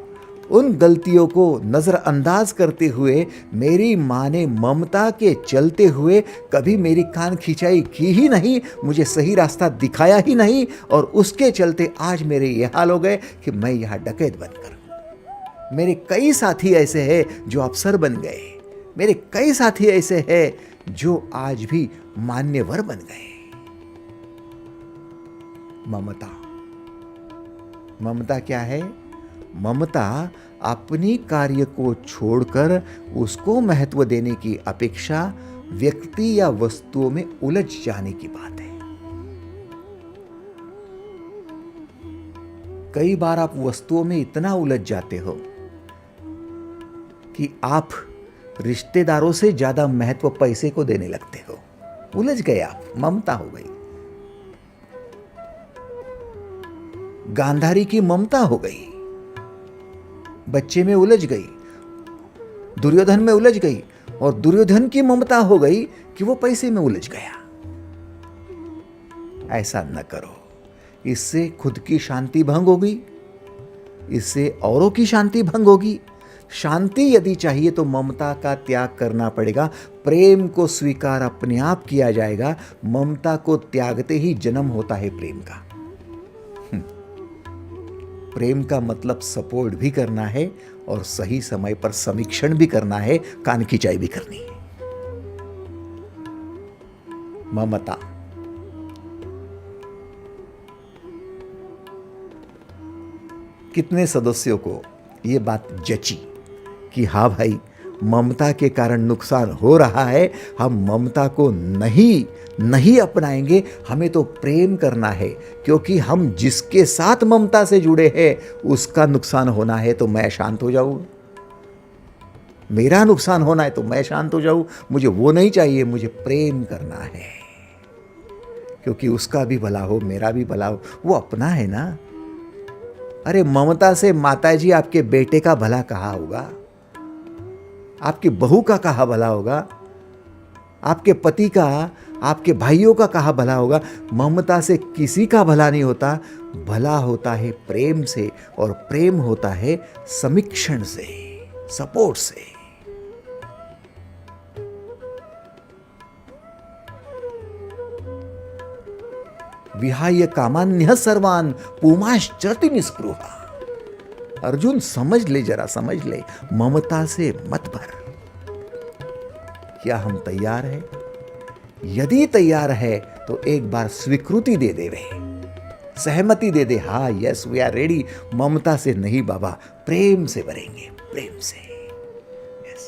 उन गलतियों को नज़रअंदाज करते हुए मेरी माँ ने ममता के चलते हुए कभी मेरी कान खिंचाई की ही नहीं, मुझे सही रास्ता दिखाया ही नहीं, और उसके चलते आज मेरे ये हाल हो गए कि मैं यहाँ डकैत बनकर। मेरे कई साथी ऐसे हैं जो अफसर बन गए, मेरे कई साथी ऐसे हैं जो आज भी मान्यवर बन गए। ममता, ममता क्या है? ममता अपनी कार्य को छोड़कर उसको महत्व देने की अपेक्षा व्यक्ति या वस्तुओं में उलझ जाने की बात है। कई बार आप वस्तुओं में इतना उलझ जाते हो कि आप रिश्तेदारों से ज्यादा महत्व पैसे को देने लगते हो। उलझ गए आप, ममता हो गई। गांधारी की ममता हो गई, बच्चे में उलझ गई, दुर्योधन में उलझ गई, और दुर्योधन की ममता हो गई कि वो पैसे में उलझ गया। ऐसा न करो, इससे खुद की शांति भंग होगी, इससे औरों की शांति भंग होगी। शांति यदि चाहिए तो ममता का त्याग करना पड़ेगा। प्रेम को स्वीकार अपने आप किया जाएगा। ममता को त्यागते ही जन्म होता है प्रेम का। प्रेम का मतलब सपोर्ट भी करना है और सही समय पर समीक्षण भी करना है, कान खिंचाई भी करनी है। ममता, कितने सदस्यों को ये बात जची कि हाँ भाई, ममता के कारण नुकसान हो रहा है, हम ममता को नहीं अपनाएंगे, हमें तो प्रेम करना है, क्योंकि हम जिसके साथ ममता से जुड़े हैं उसका नुकसान होना है तो मैं शांत हो जाऊं, मेरा नुकसान होना है तो मैं शांत हो जाऊं। मुझे वो नहीं चाहिए, मुझे प्रेम करना है, क्योंकि उसका भी भला हो, मेरा भी भला हो, वो अपना है ना। अरे ममता से माताजी आपके बेटे का भला कहाँ होगा? आपकी बहू का कहाँ भला होगा? आपके पति का, आपके भाइयों का कहाँ भला होगा? ममता से किसी का भला नहीं होता। भला होता है प्रेम से, और प्रेम होता है समीक्षण से, सपोर्ट से। विहाय कामान्य सर्वान पुमाश्चरति निस्पृहा। अर्जुन समझ ले, जरा समझ ले, ममता से मत भर। क्या हम तैयार हैं? यदि तैयार है तो एक बार स्वीकृति दे दे, वे सहमति दे दे। हाँ, यस वी आर रेडी। ममता से नहीं बाबा, प्रेम से भरेंगे, प्रेम से। यस,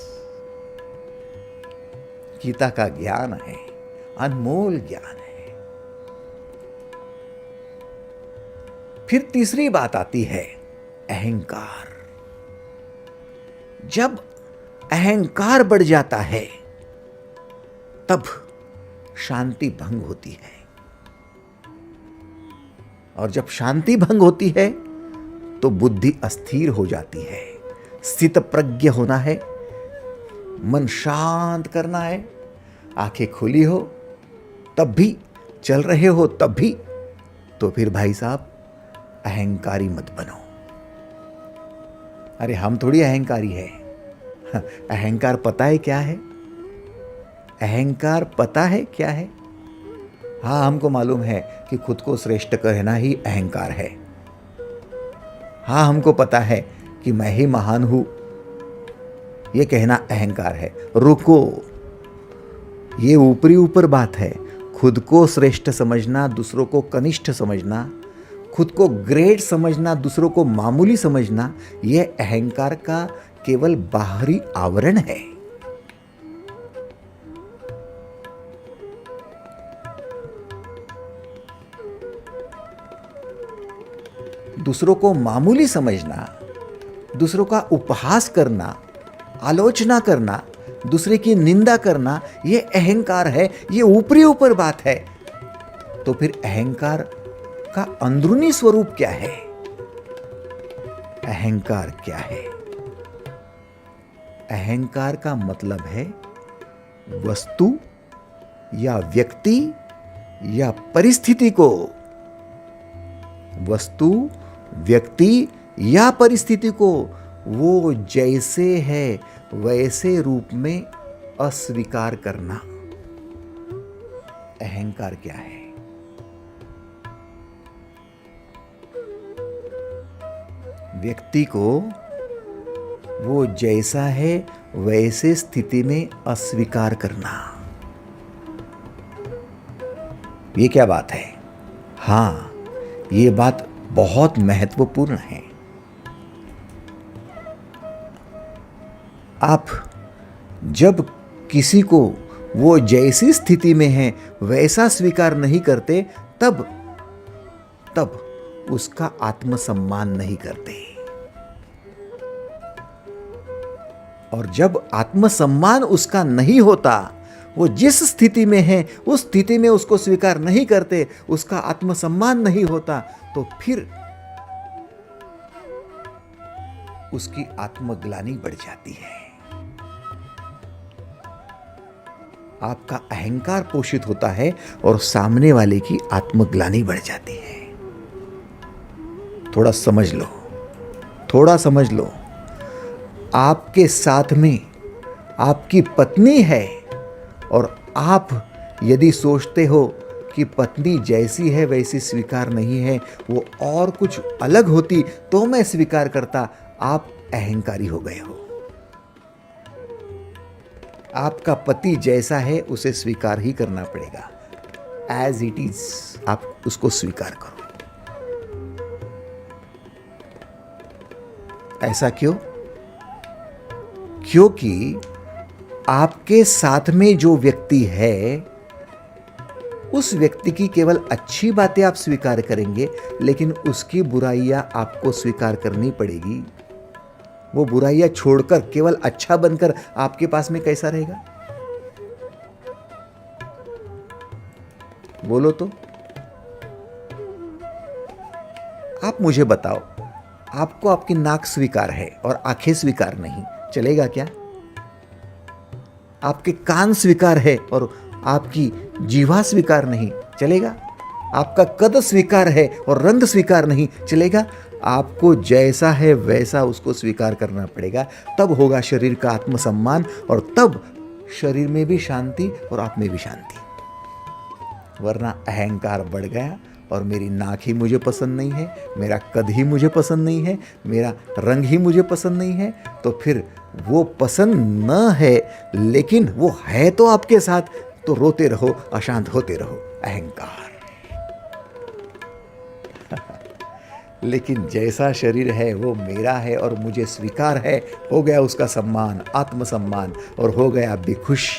गीता का ज्ञान है, अनमोल ज्ञान है। फिर तीसरी बात आती है अहंकार। जब अहंकार बढ़ जाता है तब शांति भंग होती है, और जब शांति भंग होती है तो बुद्धि अस्थिर हो जाती है। स्थित प्रज्ञ होना है, मन शांत करना है, आंखें खुली हो तब भी, चल रहे हो तब भी, तो फिर भाई साहब अहंकारी मत बनो। अरे हम थोड़ी अहंकारी है। अहंकार पता है क्या है? अहंकार पता है क्या है? हाँ, हमको मालूम है कि खुद को श्रेष्ठ कहना ही अहंकार है। हाँ, हमको पता है कि मैं ही महान हूं, यह कहना अहंकार है। रुको, ये ऊपरी ऊपर बात है। खुद को श्रेष्ठ समझना, दूसरों को कनिष्ठ समझना, खुद को ग्रेट समझना, दूसरों को मामूली समझना, यह अहंकार का केवल बाहरी आवरण है। दूसरों को मामूली समझना, दूसरों का उपहास करना, आलोचना करना, दूसरे की निंदा करना, यह अहंकार है। यह ऊपरी ऊपर बात है। तो फिर अहंकार का अंदरूनी स्वरूप क्या है? अहंकार क्या है? अहंकार का मतलब है वस्तु या व्यक्ति या परिस्थिति को, वस्तु, व्यक्ति या परिस्थिति को वो जैसे है वैसे रूप में अस्वीकार करना। अहंकार क्या है? व्यक्ति को वो जैसा है वैसे स्थिति में अस्वीकार करना। ये क्या बात है? हाँ, ये बात बहुत महत्वपूर्ण है। आप जब किसी को वो जैसी स्थिति में है वैसा स्वीकार नहीं करते, तब उसका आत्मसम्मान नहीं करते। और जब आत्मसम्मान उसका नहीं होता, वो जिस स्थिति में है उस स्थिति में उसको स्वीकार नहीं करते, उसका आत्मसम्मान नहीं होता, तो फिर उसकी आत्मग्लानि बढ़ जाती है। आपका अहंकार पोषित होता है और सामने वाले की आत्मग्लानि बढ़ जाती है। थोड़ा समझ लो, थोड़ा समझ लो। आपके साथ में आपकी पत्नी है और आप यदि सोचते हो कि पत्नी जैसी है वैसी स्वीकार नहीं है, वो और कुछ अलग होती तो मैं स्वीकार करता, आप अहंकारी हो गए हो। आपका पति जैसा है उसे स्वीकार ही करना पड़ेगा, एज इट इज, आप उसको स्वीकार करो। ऐसा क्यों? क्योंकि आपके साथ में जो व्यक्ति है उस व्यक्ति की केवल अच्छी बातें आप स्वीकार करेंगे, लेकिन उसकी बुराइयां आपको स्वीकार करनी पड़ेगी। वो बुराइयां छोड़कर केवल अच्छा बनकर आपके पास में कैसा रहेगा? बोलो तो। आप मुझे बताओ, आपको आपकी नाक स्वीकार है और आंखें स्वीकार नहीं, चलेगा क्या? आपके कान स्वीकार है और आपकी जीवा स्वीकार नहीं, चलेगा? आपका कद स्वीकार है और रंग स्वीकार नहीं, चलेगा? आपको जैसा है वैसा उसको स्वीकार करना पड़ेगा, तब होगा शरीर का आत्मसम्मान, और तब शरीर में भी शांति और आप में भी शांति। वरना अहंकार बढ़ गया और मेरी नाक ही मुझे पसंद नहीं है, मेरा कद ही मुझे पसंद नहीं है, मेरा रंग ही मुझे पसंद नहीं है, तो फिर वो पसंद न है, लेकिन वो है तो आपके साथ, तो रोते रहो, अशांत होते रहो, अहंकार। लेकिन जैसा शरीर है वो मेरा है और मुझे स्वीकार है, हो गया उसका सम्मान, आत्मसम्मान, और हो गया भी खुश,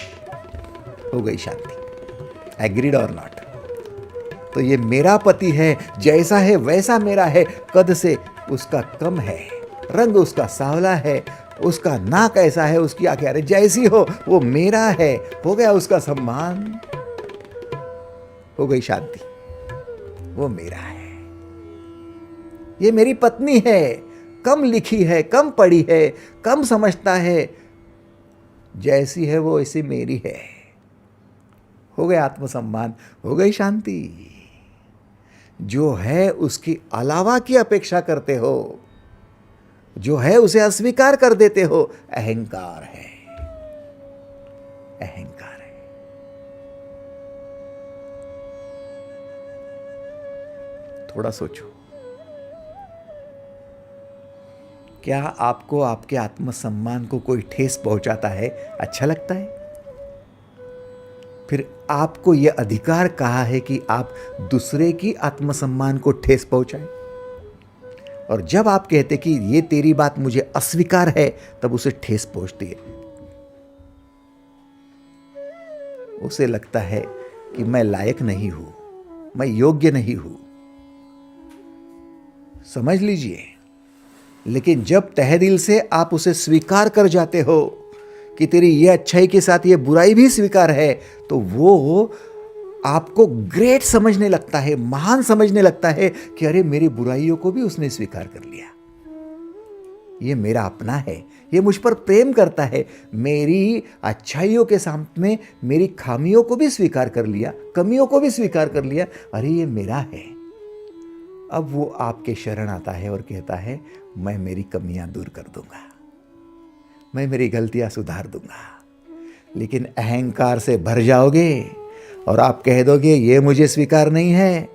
हो गई शांति। एग्रीड और नॉट? तो ये मेरा पति है, जैसा है वैसा मेरा है, कद से उसका कम है, रंग उसका सांवला है, उसका नाक ऐसा है, उसकी आंखें, अरे जैसी हो वो मेरा है, हो गया उसका सम्मान, हो गई शांति, वो मेरा है। ये मेरी पत्नी है, कम लिखी है, कम पढ़ी है, कम समझता है, जैसी है वो ऐसी मेरी है, हो गया आत्मसम्मान, हो गई शांति। जो है उसकी अलावा की अपेक्षा करते हो, जो है उसे अस्वीकार कर देते हो, अहंकार है, अहंकार है। थोड़ा सोचो, क्या आपको आपके आत्मसम्मान को कोई ठेस पहुंचाता है अच्छा लगता है? फिर आपको यह अधिकार कहा है कि आप दूसरे की आत्मसम्मान को ठेस पहुंचाएं? और जब आप कहते कि ये तेरी बात मुझे अस्वीकार है, तब उसे ठेस पहुंचती है। उसे लगता है कि मैं लायक नहीं हूं, मैं योग्य नहीं हूं। समझ लीजिए। लेकिन जब तहे दिल से आप उसे स्वीकार कर जाते हो कि तेरी ये अच्छाई के साथ ये बुराई भी स्वीकार है, तो वो आपको ग्रेट समझने लगता है, महान समझने लगता है कि अरे मेरी बुराइयों को भी उसने स्वीकार कर लिया, ये मेरा अपना है, ये मुझ पर प्रेम करता है, मेरी अच्छाइयों के सामने मेरी खामियों को भी स्वीकार कर लिया, कमियों को भी स्वीकार कर लिया, अरे ये मेरा है। अब वो आपके शरण आता है और कहता है मैं मेरी कमियां दूर कर दूंगा, मैं मेरी गलतियां सुधार दूंगा। लेकिन अहंकार से भर जाओगे और आप कह दोगे ये मुझे स्वीकार नहीं है,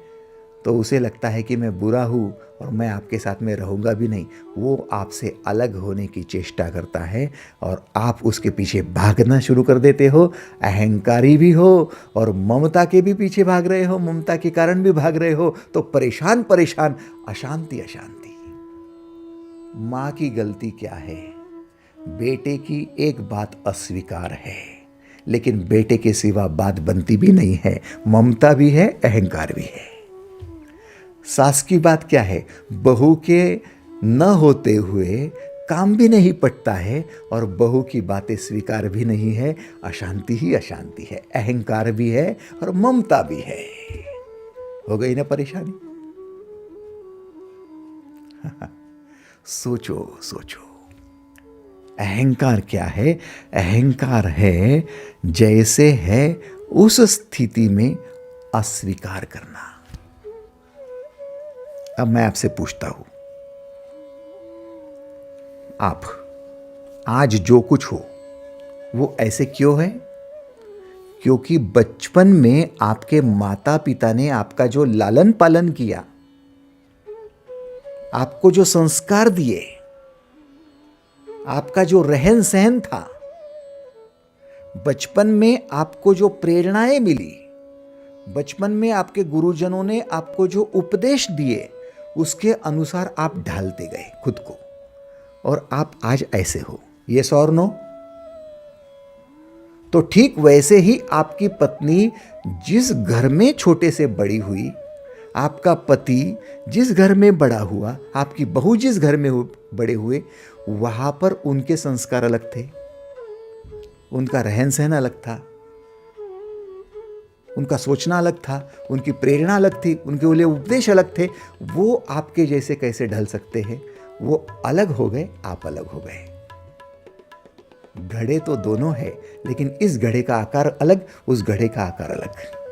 तो उसे लगता है कि मैं बुरा हूं और मैं आपके साथ में रहूंगा भी नहीं। वो आपसे अलग होने की चेष्टा करता है और आप उसके पीछे भागना शुरू कर देते हो। अहंकारी भी हो और ममता के भी पीछे भाग रहे हो, ममता के कारण भी भाग रहे हो, तो परेशान परेशान, अशांति अशांति। माँ की गलती क्या है? बेटे की एक बात अस्वीकार है, लेकिन बेटे के सिवा बात बनती भी नहीं है, ममता भी है, अहंकार भी है। सास की बात क्या है? बहू के न होते हुए काम भी नहीं पड़ता है और बहू की बातें स्वीकार भी नहीं है, अशांति ही अशांति है, अहंकार भी है और ममता भी है। हो गई ना परेशानी? सोचो सोचो, अहंकार क्या है? अहंकार है जैसे है उस स्थिति में अस्वीकार करना। अब मैं आपसे पूछता हूं, आप आज जो कुछ हो वो ऐसे क्यों है? क्योंकि बचपन में आपके माता पिता ने आपका जो लालन पालन किया, आपको जो संस्कार दिए, आपका जो रहन सहन था, बचपन में आपको जो प्रेरणाएं मिली, बचपन में आपके गुरुजनों ने आपको जो उपदेश दिए, उसके अनुसार आप ढालते गए खुद को और आप आज ऐसे हो। यस और नो? तो ठीक वैसे ही आपकी पत्नी जिस घर में छोटे से बड़ी हुई, आपका पति जिस घर में बड़ा हुआ, आपकी बहू जिस घर में बड़े हुए, वहां पर उनके संस्कार अलग थे, उनका रहन सहन अलग था, उनका सोचना अलग था, उनकी प्रेरणा अलग थी, उनके लिए उपदेश अलग थे। वो आपके जैसे कैसे ढल सकते हैं? वो अलग हो गए, आप अलग हो गए। घड़े तो दोनों है, लेकिन इस घड़े का आकार अलग, उस घड़े का आकार अलग।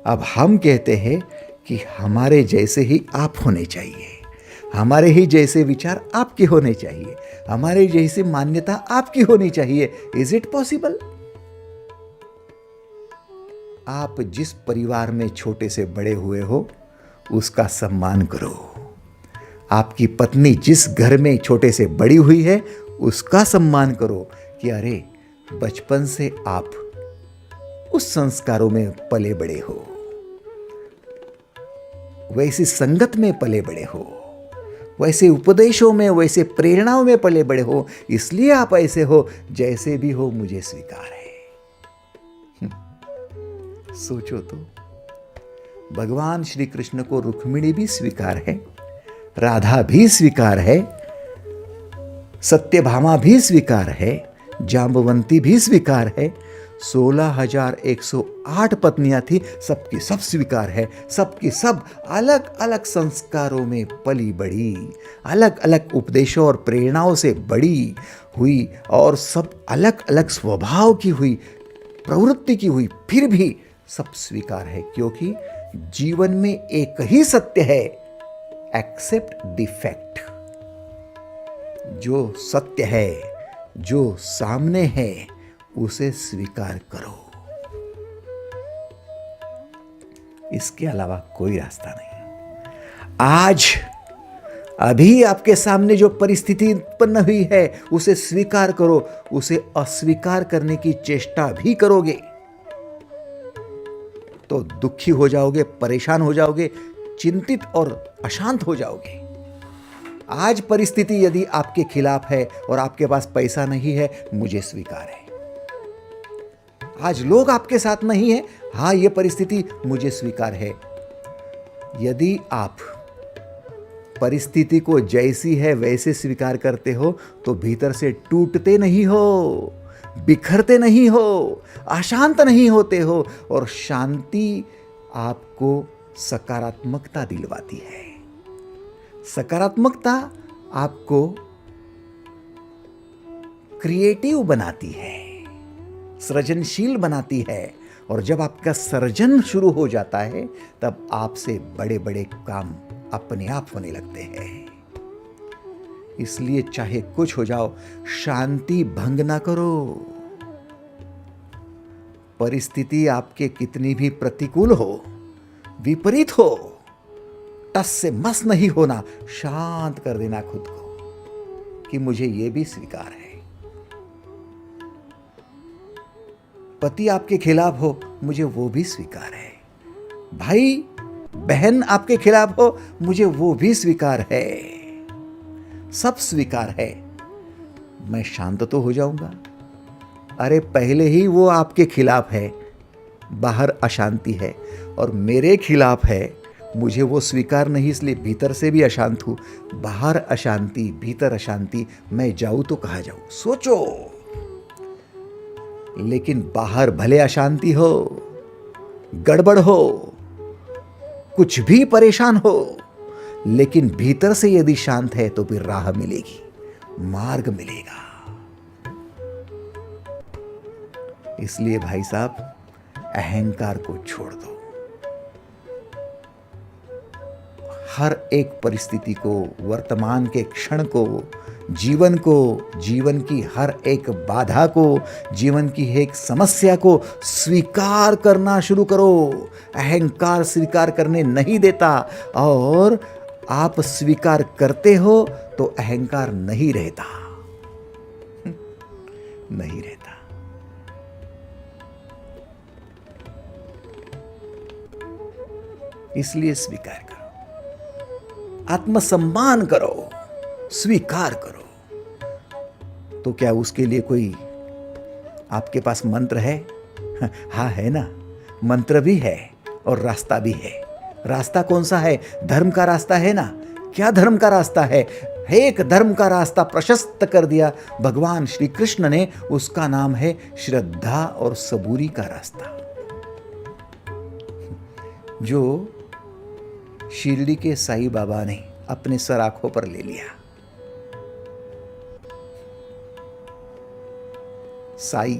अब हम कहते हैं कि हमारे जैसे ही आप होने चाहिए, हमारे ही जैसे विचार आपके होने चाहिए, हमारे जैसी मान्यता आपकी होनी चाहिए। Is it possible? आप जिस परिवार में छोटे से बड़े हुए हो, उसका सम्मान करो। आपकी पत्नी जिस घर में छोटे से बड़ी हुई है, उसका सम्मान करो कि अरे बचपन से आप उस संस्कारों में पले बड़े हो, वैसी संगत में पले बड़े हो, वैसे उपदेशों में, वैसे प्रेरणाओं में पले बड़े हो, इसलिए आप ऐसे हो। जैसे भी हो मुझे स्वीकार है। सोचो तो, भगवान श्री कृष्ण को रुक्मिणी भी स्वीकार है, राधा भी स्वीकार है, सत्यभामा भी स्वीकार है, जांबवंती भी स्वीकार है, 16,108 पत्नियां थी, सबकी सब स्वीकार है। सबकी सब अलग अलग संस्कारों में पली बड़ी, अलग अलग उपदेशों और प्रेरणाओं से बड़ी हुई, और सब अलग अलग स्वभाव की हुई, प्रवृत्ति की हुई, फिर भी सब स्वीकार है। क्योंकि जीवन में एक ही सत्य है, एक्सेप्ट डिफेक्ट। जो सत्य है, जो सामने है, उसे स्वीकार करो। इसके अलावा कोई रास्ता नहीं। आज अभी आपके सामने जो परिस्थिति उत्पन्न हुई है, उसे स्वीकार करो। उसे अस्वीकार करने की चेष्टा भी करोगे तो दुखी हो जाओगे, परेशान हो जाओगे, चिंतित और अशांत हो जाओगे। आज परिस्थिति यदि आपके खिलाफ है और आपके पास पैसा नहीं है, मुझे स्वीकार है। आज लोग आपके साथ नहीं है, हाँ, यह परिस्थिति मुझे स्वीकार है। यदि आप परिस्थिति को जैसी है वैसे स्वीकार करते हो तो भीतर से टूटते नहीं हो, बिखरते नहीं हो, अशांत नहीं होते हो, और शांति आपको सकारात्मकता दिलवाती है। सकारात्मकता आपको क्रिएटिव बनाती है, सृजनशील बनाती है, और जब आपका सृजन शुरू हो जाता है तब आपसे बड़े बड़े काम अपने आप होने लगते हैं। इसलिए चाहे कुछ हो जाओ, शांति भंग ना करो। परिस्थिति आपके कितनी भी प्रतिकूल हो, विपरीत हो, टस से मस नहीं होना, शांत कर देना खुद को कि मुझे यह भी स्वीकार है। पति आपके खिलाफ हो, मुझे वो भी स्वीकार है। भाई बहन आपके खिलाफ हो, मुझे वो भी स्वीकार है। सब स्वीकार है। मैं शांत तो हो जाऊंगा। अरे पहले ही वो आपके खिलाफ है, बाहर अशांति है, और मेरे खिलाफ है, मुझे वो स्वीकार नहीं, इसलिए भीतर से भी अशांत हूं। बाहर अशांति, भीतर अशांति, मैं जाऊं तो कहां जाऊं? सोचो। लेकिन बाहर भले अशांति हो, गड़बड़ हो, कुछ भी परेशान हो, लेकिन भीतर से यदि शांत है तो फिर राह मिलेगी, मार्ग मिलेगा। इसलिए भाई साहब, अहंकार को छोड़ दो। हर एक परिस्थिति को, वर्तमान के क्षण को, जीवन को, जीवन की हर एक बाधा को, जीवन की एक समस्या को स्वीकार करना शुरू करो। अहंकार स्वीकार करने नहीं देता, और आप स्वीकार करते हो तो अहंकार नहीं रहता, नहीं रहता। इसलिए स्वीकार करो, आत्मसम्मान करो, स्वीकार करो। तो क्या उसके लिए कोई आपके पास मंत्र है? हाँ है ना, मंत्र भी है और रास्ता भी है। रास्ता कौन सा है? धर्म का रास्ता है ना। क्या धर्म का रास्ता है? एक धर्म का रास्ता प्रशस्त कर दिया भगवान श्री कृष्ण ने, उसका नाम है श्रद्धा और सबूरी का रास्ता, जो शिरडी के साईं बाबा ने अपने सर आंखों पर ले लिया। साई,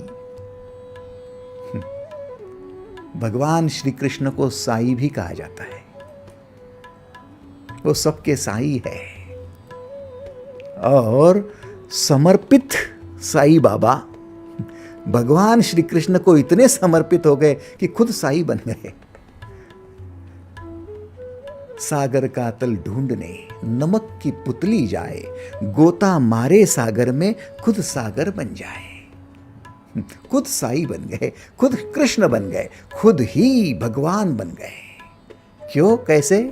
भगवान श्री कृष्ण को साई भी कहा जाता है। वो सबके साई है, और समर्पित साई बाबा भगवान श्री कृष्ण को इतने समर्पित हो गए कि खुद साई बन गए। सागर का तल ढूंढने नमक की पुतली जाए, गोता मारे सागर में खुद सागर बन जाए। खुद साई बन गए, खुद कृष्ण बन गए, खुद ही भगवान बन गए। क्यों, कैसे?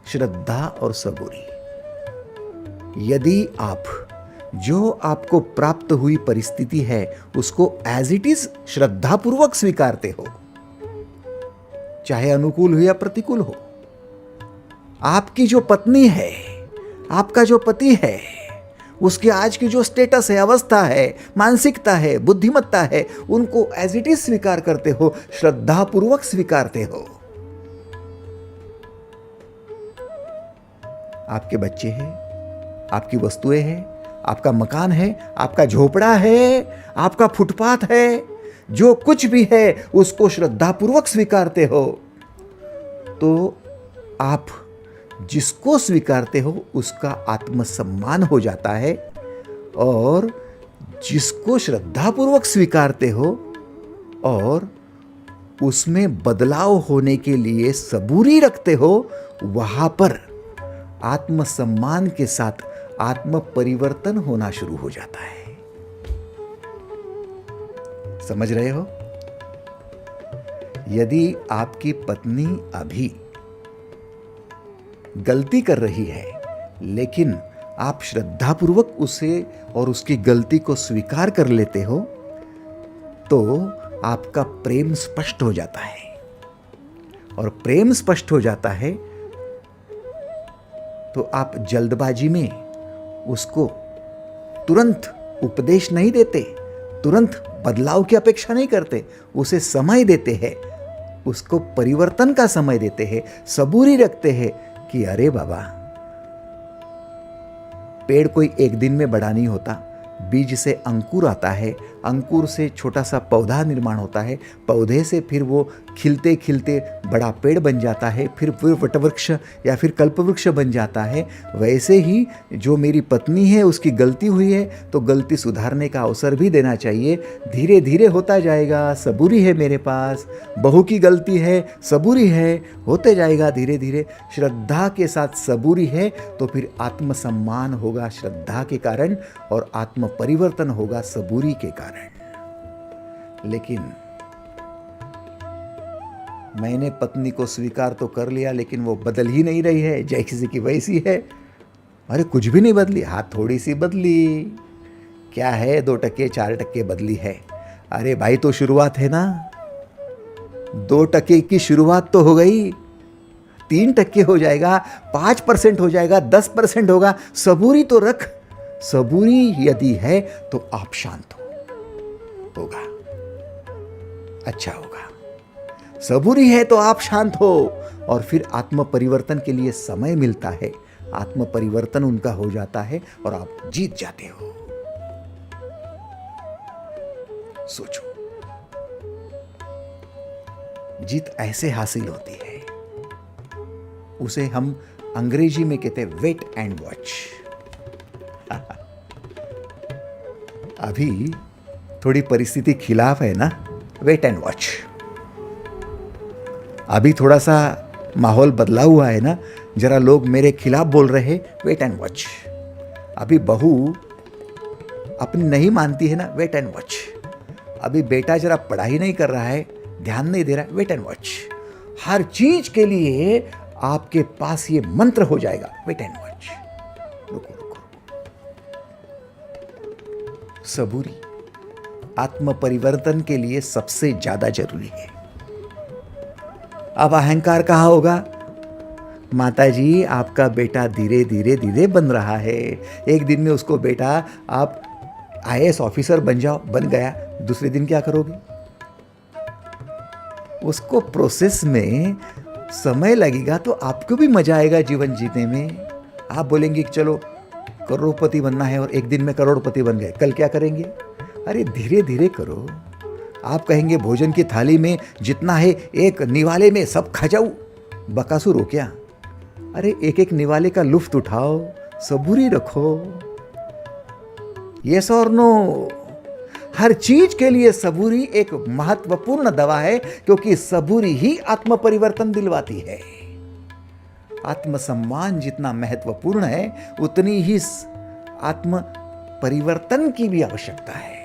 श्रद्धा और सबूरी। यदि आप जो आपको प्राप्त हुई परिस्थिति है उसको एज इट इज श्रद्धापूर्वक स्वीकारते हो, चाहे अनुकूल हो या प्रतिकूल हो। आपकी जो पत्नी है, आपका जो पति है, उसकी आज की जो स्टेटस है, अवस्था है, मानसिकता है, बुद्धिमत्ता है, उनको एज इट इज स्वीकार करते हो, श्रद्धापूर्वक स्वीकारते हो। आपके बच्चे हैं, आपकी वस्तुएं हैं, आपका मकान है, आपका झोपड़ा है, आपका फुटपाथ है, जो कुछ भी है उसको श्रद्धापूर्वक स्वीकारते हो, तो आप जिसको स्वीकारते हो उसका आत्मसम्मान हो जाता है, और जिसको श्रद्धापूर्वक स्वीकारते हो और उसमें बदलाव होने के लिए सबूरी रखते हो, वहां पर आत्मसम्मान के साथ आत्म परिवर्तन होना शुरू हो जाता है। समझ रहे हो? यदि आपकी पत्नी अभी गलती कर रही है, लेकिन आप श्रद्धापूर्वक उसे और उसकी गलती को स्वीकार कर लेते हो, तो आपका प्रेम स्पष्ट हो जाता है। और प्रेम स्पष्ट हो जाता है तो आप जल्दबाजी में उसको तुरंत उपदेश नहीं देते, तुरंत बदलाव की अपेक्षा नहीं करते, उसे समय देते हैं, उसको परिवर्तन का समय देते हैं, सबूरी रखते हैं कि अरे बाबा, पेड़ कोई एक दिन में बड़ा नहीं होता, बीज से अंकुर आता है, अंकुर से छोटा सा पौधा निर्माण होता है, पौधे से फिर वो खिलते खिलते बड़ा पेड़ बन जाता है, फिर वटवृक्ष या फिर कल्पवृक्ष बन जाता है। वैसे ही जो मेरी पत्नी है उसकी गलती हुई है तो गलती सुधारने का अवसर भी देना चाहिए, धीरे धीरे होता जाएगा, सबूरी है मेरे पास। बहू की गलती है, सबूरी है, होते जाएगा धीरे धीरे। श्रद्धा के साथ सबूरी है तो फिर आत्मसम्मान होगा श्रद्धा के कारण, और आत्म परिवर्तन होगा सबूरी के कारण। लेकिन मैंने पत्नी को स्वीकार तो कर लिया, लेकिन वो बदल ही नहीं रही है, जैसी की वैसी है। अरे कुछ भी नहीं बदली, हाँ थोड़ी सी बदली, क्या है 2% 4% बदली है। अरे भाई तो शुरुआत है ना, 2% की शुरुआत तो हो गई, 3% हो जाएगा, 5% हो जाएगा, 10% होगा। सबूरी तो रख। सबूरी यदि है तो आप शांत होगा, अच्छा होगा। सबूरी है तो आप शांत हो, और फिर आत्म परिवर्तन के लिए समय मिलता है, आत्म परिवर्तन उनका हो जाता है और आप जीत जाते हो। सोचो, जीत ऐसे हासिल होती है, उसे हम अंग्रेजी में कहते हैं वेट एंड वॉच। अभी थोड़ी परिस्थिति खिलाफ है ना, वेट एंड वॉच। अभी थोड़ा सा माहौल बदला हुआ है ना, जरा लोग मेरे खिलाफ बोल रहे हैं, वेट एंड वॉच। अभी बहू अपनी नहीं मानती है ना, वेट एंड वॉच। अभी बेटा जरा पढ़ाई नहीं कर रहा है, ध्यान नहीं दे रहा है, वेट एंड वॉच। हर चीज के लिए आपके पास ये मंत्र हो जाएगा, वेट एंड वॉच। रुको रुको, सबूरी आत्म परिवर्तन के लिए सबसे ज्यादा जरूरी है। अब अहंकार कहाँ होगा? माता जी, आपका बेटा धीरे धीरे धीरे बन रहा है, एक दिन में उसको बेटा आप IAS ऑफिसर बन गया, दूसरे दिन क्या करोगे? उसको प्रोसेस में समय लगेगा, तो आपको भी मजा आएगा जीवन जीने में। आप बोलेंगे कि चलो करोड़पति बनना है, और एक दिन में करोड़पति बन गए, कल क्या करेंगे? अरे धीरे धीरे करो। आप कहेंगे भोजन की थाली में जितना है एक निवाले में सब खा जाऊं, बकासुर हो क्या? अरे एक एक निवाले का लुफ्त उठाओ, सबूरी रखो। यस और नो? हर चीज के लिए सबूरी एक महत्वपूर्ण दवा है, क्योंकि सबूरी ही आत्म परिवर्तन दिलवाती है। आत्मसम्मान जितना महत्वपूर्ण है, उतनी ही आत्म परिवर्तन की भी आवश्यकता है।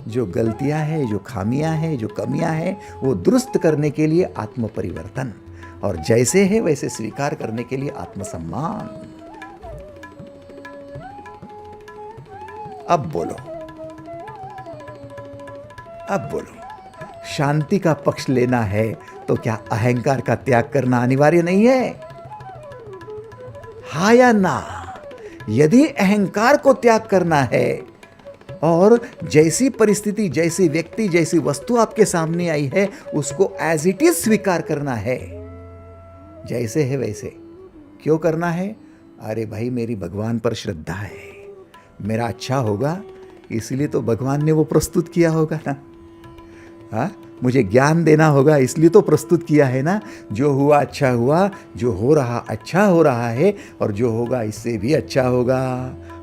जो गलतियां हैं, जो खामियां हैं, जो कमियां हैं, वो दुरुस्त करने के लिए आत्म परिवर्तन, और जैसे है वैसे स्वीकार करने के लिए आत्मसम्मान। अब बोलो, अब बोलो, शांति का पक्ष लेना है तो क्या अहंकार का त्याग करना अनिवार्य नहीं है? हाँ या ना? यदि अहंकार को त्याग करना है और जैसी परिस्थिति, जैसी व्यक्ति, जैसी वस्तु आपके सामने आई है उसको एज इट इज स्वीकार करना है, जैसे है वैसे। क्यों करना है? अरे भाई, मेरी भगवान पर श्रद्धा है, मेरा अच्छा होगा, इसलिए तो भगवान ने वो प्रस्तुत किया होगा ना। हाँ, मुझे ज्ञान देना होगा इसलिए तो प्रस्तुत किया है ना। जो हुआ अच्छा हुआ, जो हो रहा अच्छा हो रहा है, और जो होगा इससे भी अच्छा होगा।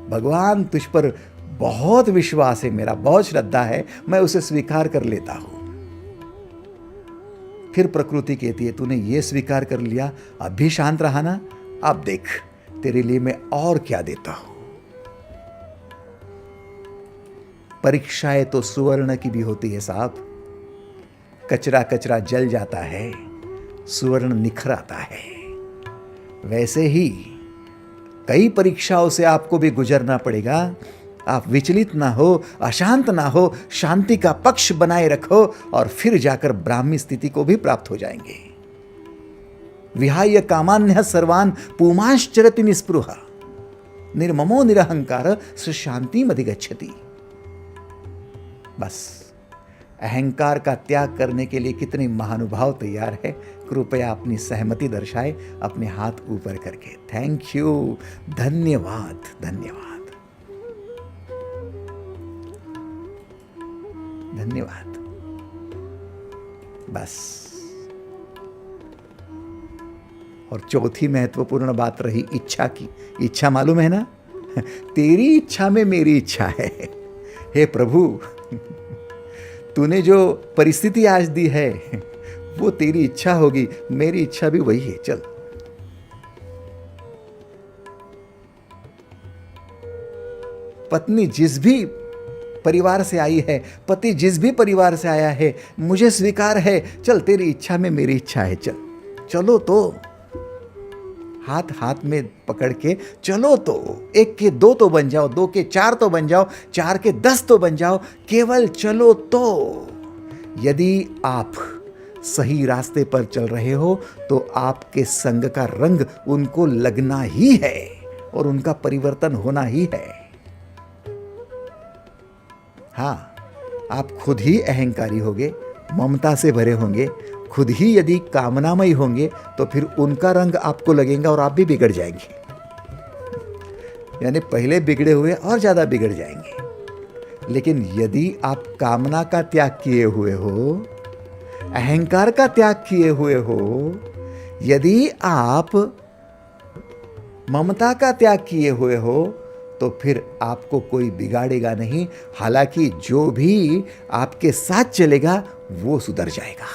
भगवान तुझ पर बहुत विश्वास है, मेरा बहुत श्रद्धा है, मैं उसे स्वीकार कर लेता हूं। फिर प्रकृति कहती है तूने ये स्वीकार कर लिया, अब भी शांत रहा ना, अब देख तेरे लिए मैं और क्या देता हूं। परीक्षाएं तो सुवर्ण की भी होती है साहब। कचरा कचरा जल जाता है, सुवर्ण निखर आता है। वैसे ही कई परीक्षाओं से आपको भी गुजरना पड़ेगा। आप विचलित ना हो, अशांत ना हो, शांति का पक्ष बनाए रखो, और फिर जाकर ब्राह्मी स्थिति को भी प्राप्त हो जाएंगे। विहाय कामान्य सर्वान पुमांश्चरति निस्पृहा निर्ममो निरहंकार स शांतिमधिगच्छति। बस अहंकार का त्याग करने के लिए कितने महानुभाव तैयार है। कृपया अपनी सहमति दर्शाए अपने हाथ ऊपर करके। थैंक यू, धन्यवाद, धन्यवाद, धन्यवाद। बस। और चौथी महत्वपूर्ण बात रही इच्छा की। इच्छा मालूम है ना? तेरी इच्छा में मेरी इच्छा है। हे प्रभु, तूने जो परिस्थिति आज दी है वो तेरी इच्छा होगी, मेरी इच्छा भी वही है। चल, पत्नी जिस भी परिवार से आई है, पति जिस भी परिवार से आया है, मुझे स्वीकार है। चल, तेरी इच्छा में मेरी इच्छा है। चल, चलो तो, हाथ हाथ में पकड़ के चलो तो। 1 के 2 तो बन जाओ, 2 के 4 तो बन जाओ, 4 के 10 तो बन जाओ, केवल चलो तो। यदि आप सही रास्ते पर चल रहे हो तो आपके संग का रंग उनको लगना ही है और उनका परिवर्तन होना ही है। हाँ, आप खुद ही अहंकारी होंगे, ममता से भरे होंगे, खुद ही यदि कामनामयी होंगे तो फिर उनका रंग आपको लगेगा और आप भी बिगड़ जाएंगे। यानी पहले बिगड़े हुए और ज्यादा बिगड़ जाएंगे। लेकिन यदि आप कामना का त्याग किए हुए हो, अहंकार का त्याग किए हुए हो, यदि आप ममता का त्याग किए हुए हो, तो फिर आपको कोई बिगाड़ेगा नहीं। हालांकि जो भी आपके साथ चलेगा वो सुधर जाएगा।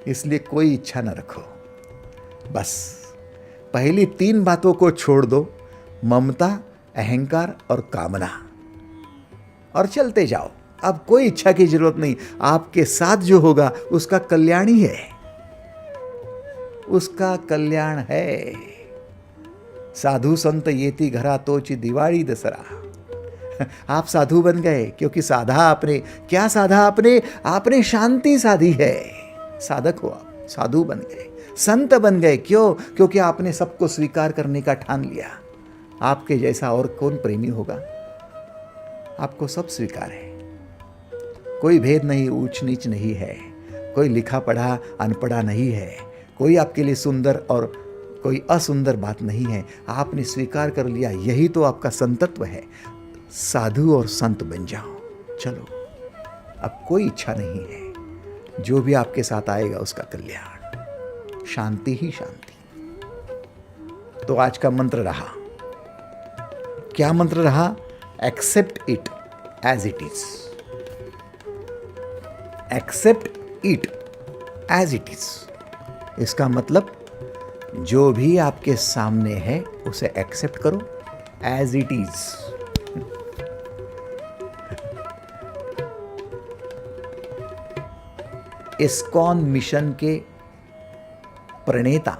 इसलिए कोई इच्छा न रखो। बस पहली 3 बातों को छोड़ दो, ममता, अहंकार और कामना, और चलते जाओ। अब कोई इच्छा की जरूरत नहीं। आपके साथ जो होगा उसका कल्याण ही है, उसका कल्याण है। साधु संत येती घरा तोची दिवाली दसरा। आप साधु बन गए क्योंकि साधा आपने। क्या साधा आपने? आपने शांति साधी है। साधक हो आप, साधु बन गए, संत बन गए। क्यों? क्योंकि आपने सबको स्वीकार करने का ठान लिया। आपके जैसा और कौन प्रेमी होगा? आपको सब स्वीकार है, कोई भेद नहीं, ऊंच नीच नहीं है, कोई लिखा पढ़ा अनपढ़ा नहीं है, कोई आपके लिए सुंदर और कोई असुंदर बात नहीं है। आपने स्वीकार कर लिया, यही तो आपका संतत्व है। साधु और संत बन जाओ। चलो, अब कोई इच्छा नहीं है। जो भी आपके साथ आएगा उसका कल्याण, शांति ही शांति। तो आज का मंत्र रहा, क्या मंत्र रहा? Accept it as it is. Accept it as it is. इसका मतलब जो भी आपके सामने है उसे एक्सेप्ट करो as it is. ISKCON mission के प्रणेता,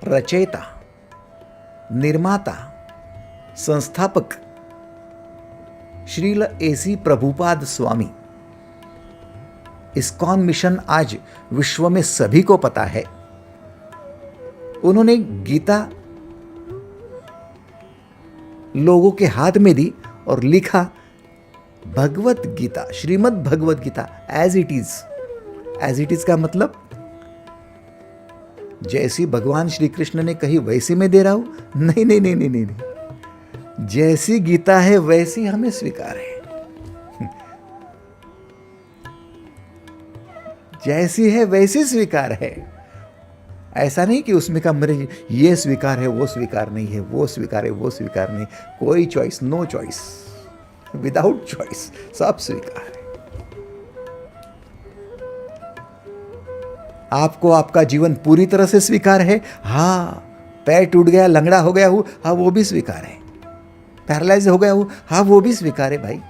रचयिता, निर्माता, संस्थापक श्रील एसी प्रभुपाद स्वामी। इस्कॉन मिशन आज विश्व में सभी को पता है। उन्होंने गीता लोगों के हाथ में दी और लिखा Bhagavad Gita, Shrimad Bhagavad Gita as it is. As it is का मतलब जैसी भगवान श्री कृष्ण ने कही वैसी मैं दे रहा हूं? नहीं नहीं नहीं नहीं नहीं, नहीं। जैसी गीता है वैसी हमें स्वीकार है। जैसी है वैसी स्वीकार है। ऐसा नहीं कि उसमें का मेरे ये स्वीकार है वो स्वीकार नहीं है, वो स्वीकार है वो स्वीकार नहीं। कोई choice, no choice, without choice, सब स्वीकार है। आपको आपका जीवन पूरी तरह से स्वीकार है। हाँ, पैर टूट गया, लंगड़ा हो गया हूं, हाँ वो भी स्वीकार है। पैरालाइज हो गया हूं, हाँ वो भी स्वीकार है भाई,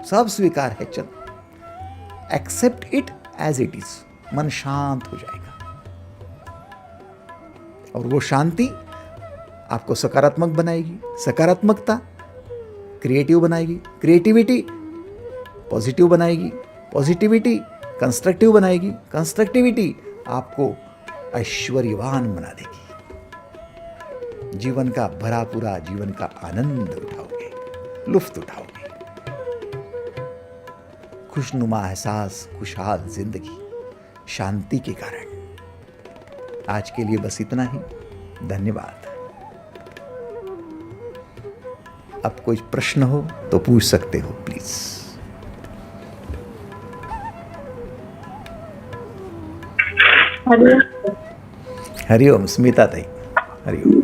सब स्वीकार है। चलो, accept it as it is. मन शांत हो जाएगा और वो शांति आपको सकारात्मक बनाएगी, सकारात्मकता क्रिएटिव बनाएगी, क्रिएटिविटी पॉजिटिव बनाएगी, पॉजिटिविटी कंस्ट्रक्टिव बनाएगी, कंस्ट्रक्टिविटी आपको ऐश्वर्यवान बना देगी। जीवन का भरा पूरा जीवन का आनंद उठाओगे, लुफ्त उठाओगे। खुशनुमा एहसास, खुशहाल जिंदगी, शांति के कारण। आज के लिए बस इतना ही। धन्यवाद। अब कोई प्रश्न हो तो पूछ सकते हो प्लीज। हरिओम स्मिता ताई, हरिओम।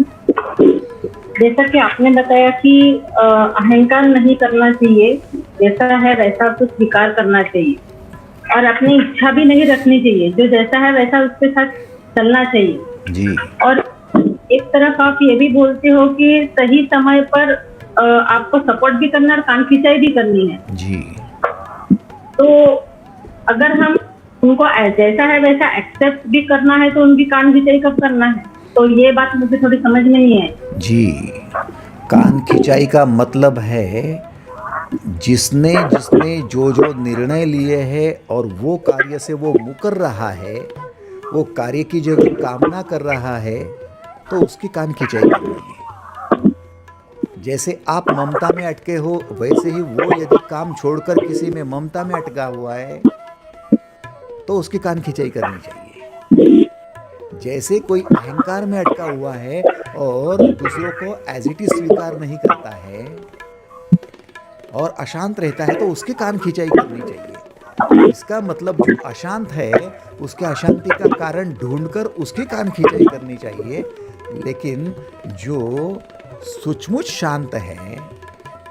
जैसा कि आपने बताया कि अहंकार नहीं करना चाहिए, जैसा है वैसा कुछ स्वीकार करना चाहिए और अपनी इच्छा भी नहीं रखनी चाहिए, जो जैसा है वैसा उसके साथ चलना चाहिए जी। और एक तरफ आप ये भी बोलते हो कि सही समय पर आपको सपोर्ट भी करना और कान खिंचाई भी करनी है जी। तो अगर हम उनको जैसा है वैसा एक्सेप्ट भी करना है तो उनकी कान खिंचाई कब करना है? तो ये बात मुझे थोड़ी समझ में नहीं है जी। कान खिंचाई का मतलब है जिसने जो जो निर्णय लिए हैं और वो कार्य से वो मुकर रहा है, वो कार्य की जगह कामना कर रहा है, तो उसकी कान खिंचाई करनी है। जैसे आप ममता में अटके हो, वैसे ही वो यदि काम छोड़कर किसी में ममता में अटका हुआ है तो उसकी कान खिंचाई करनी चाहिए। जैसे कोई अहंकार में अटका हुआ है और दूसरों को एज इट इज स्वीकार नहीं करता है और अशांत रहता है तो उसकी कान खिंचाई करनी चाहिए। इसका मतलब जो अशांत है उसके अशांति का कारण ढूंढकर उसकी कान खिंचाई करनी चाहिए। लेकिन जो सचमुच शांत है,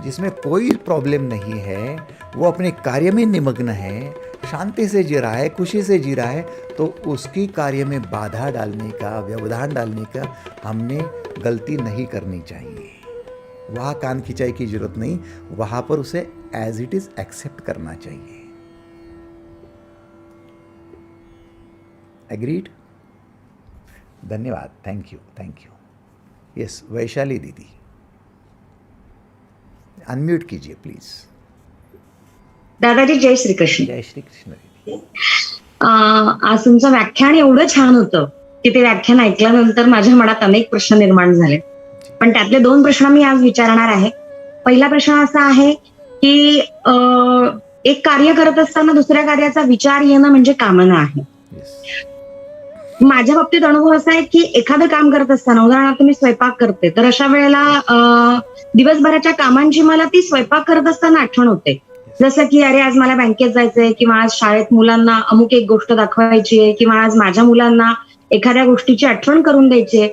जिसमें कोई प्रॉब्लम नहीं है, वो अपने कार्य में निमग्न है, शांति से जी रहा है, खुशी से जी रहा है, तो उसकी कार्य में बाधा डालने का, व्यवधान डालने का हमने गलती नहीं करनी चाहिए। वहाँ कान खिंचाई की जरूरत नहीं, वहाँ पर उसे एज इट इज एक्सेप्ट करना चाहिए। एग्रीड? धन्यवाद। Thank you, thank you. Yes, Vaishali दीदी अनम्यूट कीजिए प्लीज। दादाजी जय श्री कृष्ण। जय श्री कृष्ण दीदी। आज तुमचं व्याख्यान एवढं छान होतं की ते व्याख्यान ऐकल्यानंतर माझ्या मनात अनेक प्रश्न निर्माण झाले, पण त्यातले 2 प्रश्न मी आज विचारणार आहे। पहिला प्रश्न असा आहे की एक कार्य करत असताना दुसऱ्या कार्याचा विचार येणं म्हणजे कामना आहे। माझ्या बाबतीत अनुभव असा आहे की एखादं काम करत असताना, उदाहरणार्थ मी स्वयंपाक करते, तर अशा वेळेला दिवसभराच्या कामांची मला ती स्वयंपाक करत असताना आठवण होते। जसं की अरे आज मला बँकेत जायचंय, किंवा आज शाळेत मुलांना अमुक एक गोष्ट दाखवायची आहे, किंवा आज माझ्या मुलांना एखाद्या गोष्टीची आठवण करून द्यायची आहे।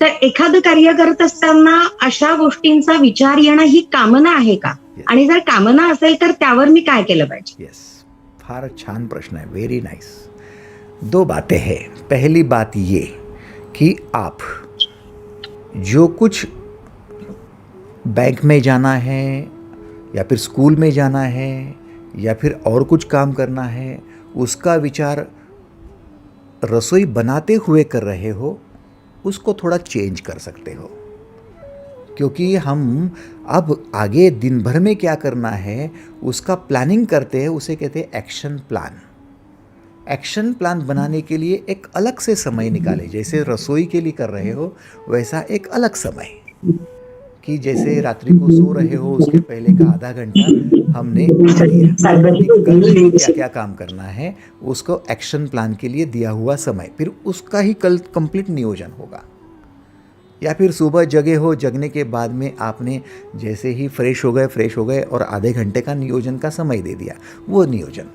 तर एखादं कार्य करत असताना अशा गोष्टींचा विचार येणं ही कामना आहे का? आणि जर कामना असेल तर त्यावर मी काय केलं पाहिजे? फार छान प्रश्न है, वेरी नाइस। दो बातें हैं। पहली बात ये कि आप जो कुछ बैंक में जाना है या फिर स्कूल में जाना है या फिर और कुछ काम करना है, उसका विचार रसोई बनाते हुए कर रहे हो, उसको थोड़ा चेंज कर सकते हो। क्योंकि हम अब आगे दिन भर में क्या करना है उसका प्लानिंग करते हैं, उसे कहते हैं एक्शन प्लान। एक्शन प्लान बनाने के लिए एक अलग से समय निकाले, जैसे रसोई के लिए कर रहे हो वैसा एक अलग समय, कि जैसे रात्रि को सो रहे हो उसके पहले का आधा घंटा हमने कल के लिए क्या क्या काम करना है उसको एक्शन प्लान के लिए दिया हुआ समय, फिर उसका ही कल कंप्लीट नियोजन होगा। या फिर सुबह जगे हो, जगने के बाद में आपने जैसे ही फ्रेश हो गए और आधे घंटे का नियोजन का समय दे दिया, वो नियोजन।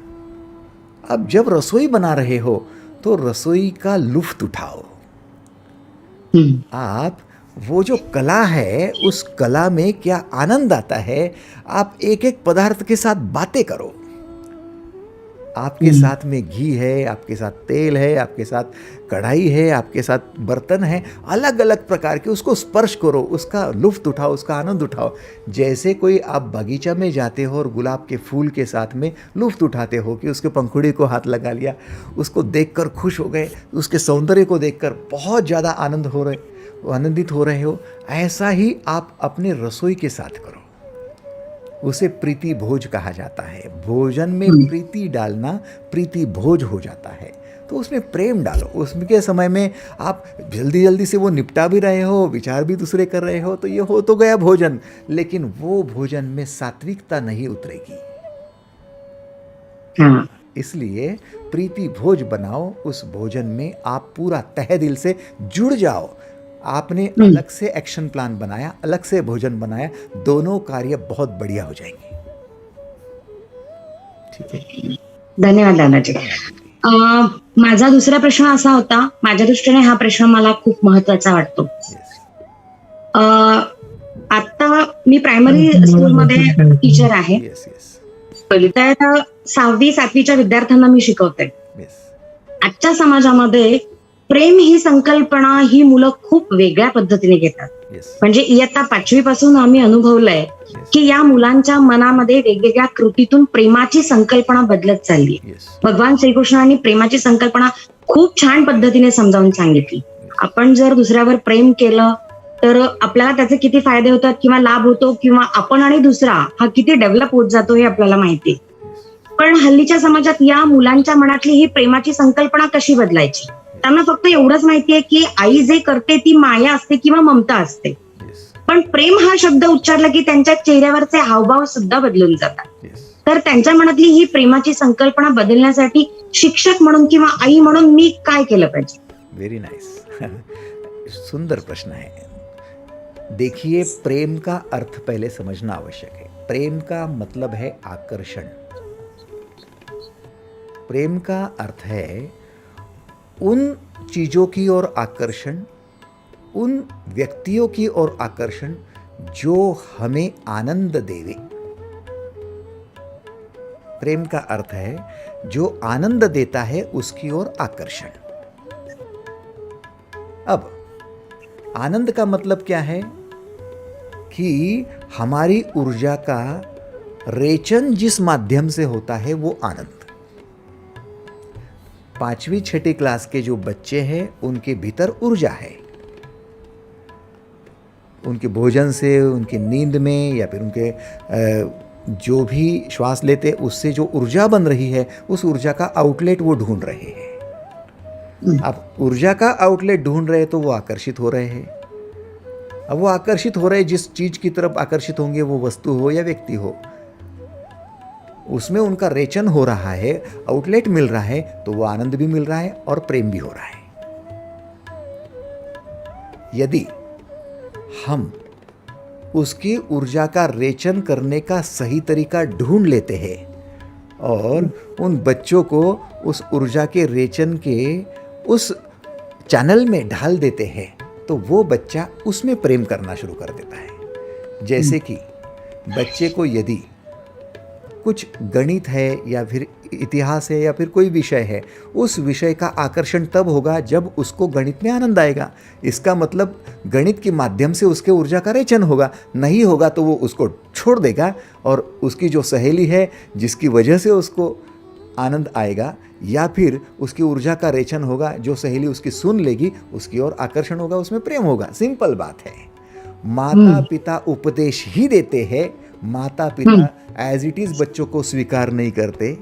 अब जब रसोई बना रहे हो तो रसोई का लुफ्त उठाओ। आप वो जो कला है उस कला में क्या आनंद आता है, आप एक एक पदार्थ के साथ बातें करो। आपके साथ में घी है, आपके साथ तेल है, आपके साथ कढ़ाई है, आपके साथ बर्तन है, अलग अलग प्रकार के, उसको स्पर्श करो, उसका लुफ्त उठाओ, उसका आनंद उठाओ। जैसे कोई आप बगीचा में जाते हो और गुलाब के फूल के साथ में लुफ्त उठाते हो कि उसके पंखुड़ी को हाथ लगा लिया, उसको देखकर खुश हो गए, उसके सौंदर्य को देखकर बहुत ज़्यादा आनंदित हो रहे हो, ऐसा ही आप अपने रसोई के साथ करो। उसे प्रीति भोज कहा जाता है। भोजन में प्रीति डालना प्रीति भोज हो जाता है। तो उसमें प्रेम डालो। उसके समय में आप जल्दी जल्दी से वो निपटा भी रहे हो, विचार भी दूसरे कर रहे हो, तो ये हो तो गया भोजन, लेकिन वो भोजन में सात्विकता नहीं उतरेगी। इसलिए प्रीति भोज बनाओ। उस भोजन में आप पूरा तहे दिल से जुड़ जाओ। आपने अलग से एक्शन प्लान बनाया, अलग से भोजन बनाया, दोनों कार्य बहुत बढ़िया हो जाएंगे। ठीक है, धन्यवाद दादाजी। माझा दुसरा प्रश्न असा होता, माझ्या दृष्टीने हा प्रश्न मला खूप महत्वाचा वाटतो। आता मी प्रायमरी स्कूलमध्ये टीचर आहे। पहिली तर 6वी-7वीच्या विद्यार्थ्यांना मी शिकवते। आजच्या समाजामध्ये प्रेम ही संकल्पना ही मुलं खूप वेगळ्या पद्धतीने घेतात। म्हणजे इयत्ता 5वी पासून आम्ही अनुभवलंय की या मुलांच्या मनामध्ये वेगवेगळ्या कृतीतून प्रेमाची संकल्पना बदलत चालली। भगवान श्रीकृष्णांनी प्रेमाची संकल्पना खूप छान पद्धतीने समजावून सांगितली। आपण जर दुसऱ्यावर प्रेम केलं तर आपल्याला त्याचे किती फायदे होतात किंवा लाभ होतो, किंवा आपण आणि दुसरा हा किती डेव्हलप होत जातो हे आपल्याला माहिती आहे। पण हल्लीच्या समाजात या मुलांच्या मनातली ही प्रेमाची संकल्पना कशी बदलायची? त्यांना फक्त एवढंच माहितीये की आई जे करते ती माया असते किंवा ममता असते, पण प्रेम हा शब्द उच्चारला की त्यांच्या चेहऱ्यावरचे हावभाव सुद्धा बदलून जातात। तर त्यांच्या मनातली ही प्रेमाची संकल्पना बदलण्यासाठी शिक्षक म्हणून किंवा आई म्हणून मी काय केलं पाहिजे? वेरी नाइस, सुंदर प्रश्न है। देखिए, प्रेम का अर्थ पहले समझना आवश्यक है। प्रेम का मतलब है आकर्षण। प्रेम का अर्थ है उन चीज़ों की ओर आकर्षण, उन व्यक्तियों की ओर आकर्षण जो हमें आनंद देवे। प्रेम का अर्थ है जो आनंद देता है उसकी ओर आकर्षण। अब आनंद का मतलब क्या है कि हमारी ऊर्जा का रेचन जिस माध्यम से होता है वो आनंद। 5वीं-6ठी क्लास के जो बच्चे हैं उनके भीतर ऊर्जा है। उनके भोजन से, उनकी नींद में, या फिर उनके जो भी श्वास लेते उससे जो ऊर्जा बन रही है, उस ऊर्जा का आउटलेट वो ढूंढ रहे हैं। अब ऊर्जा का आउटलेट ढूंढ रहे तो वो आकर्षित हो रहे हैं। अब वो आकर्षित हो रहे, जिस चीज की तरफ आकर्षित होंगे, वो वस्तु हो या व्यक्ति हो, उसमें उनका रेचन हो रहा है, आउटलेट मिल रहा है, तो वो आनंद भी मिल रहा है और प्रेम भी हो रहा है। यदि हम उसकी ऊर्जा का रेचन करने का सही तरीका ढूंढ लेते हैं और उन बच्चों को उस ऊर्जा के रेचन के उस चैनल में ढाल देते हैं, तो वो बच्चा उसमें प्रेम करना शुरू कर देता है। जैसे कि बच्चे को यदि कुछ गणित है या फिर इतिहास है या फिर कोई विषय है, उस विषय का आकर्षण तब होगा जब उसको गणित में आनंद आएगा। इसका मतलब गणित के माध्यम से उसके ऊर्जा का रेचन होगा, नहीं होगा तो वो उसको छोड़ देगा और उसकी जो सहेली है जिसकी वजह से उसको आनंद आएगा या फिर उसकी ऊर्जा का रेचन होगा, जो सहेली उसकी सुन लेगी उसकी ओर आकर्षण होगा, उसमें प्रेम होगा। सिंपल बात है। माता पिता उपदेश ही देते हैं, माता पिता एज इट इज बच्चों को स्वीकार नहीं करते,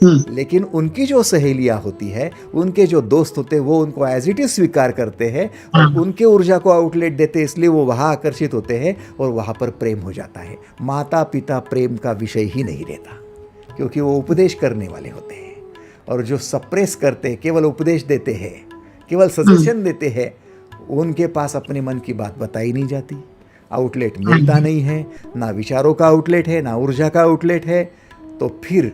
लेकिन उनकी जो सहेलियां होती है, उनके जो दोस्त होते हैं, वो उनको एज इट इज स्वीकार करते हैं और उनके ऊर्जा को आउटलेट देते हैं, इसलिए वो वहाँ आकर्षित होते हैं और वहाँ पर प्रेम हो जाता है। माता पिता प्रेम का विषय ही नहीं रहता, क्योंकि वो उपदेश करने वाले होते हैं, और जो सप्रेस करते हैं, केवल उपदेश देते हैं, केवल सजेशन देते हैं, उनके पास अपने मन की बात बताई नहीं जाती, आउटलेट मिलता नहीं है, ना विचारों का आउटलेट है, ना ऊर्जा का आउटलेट है, तो फिर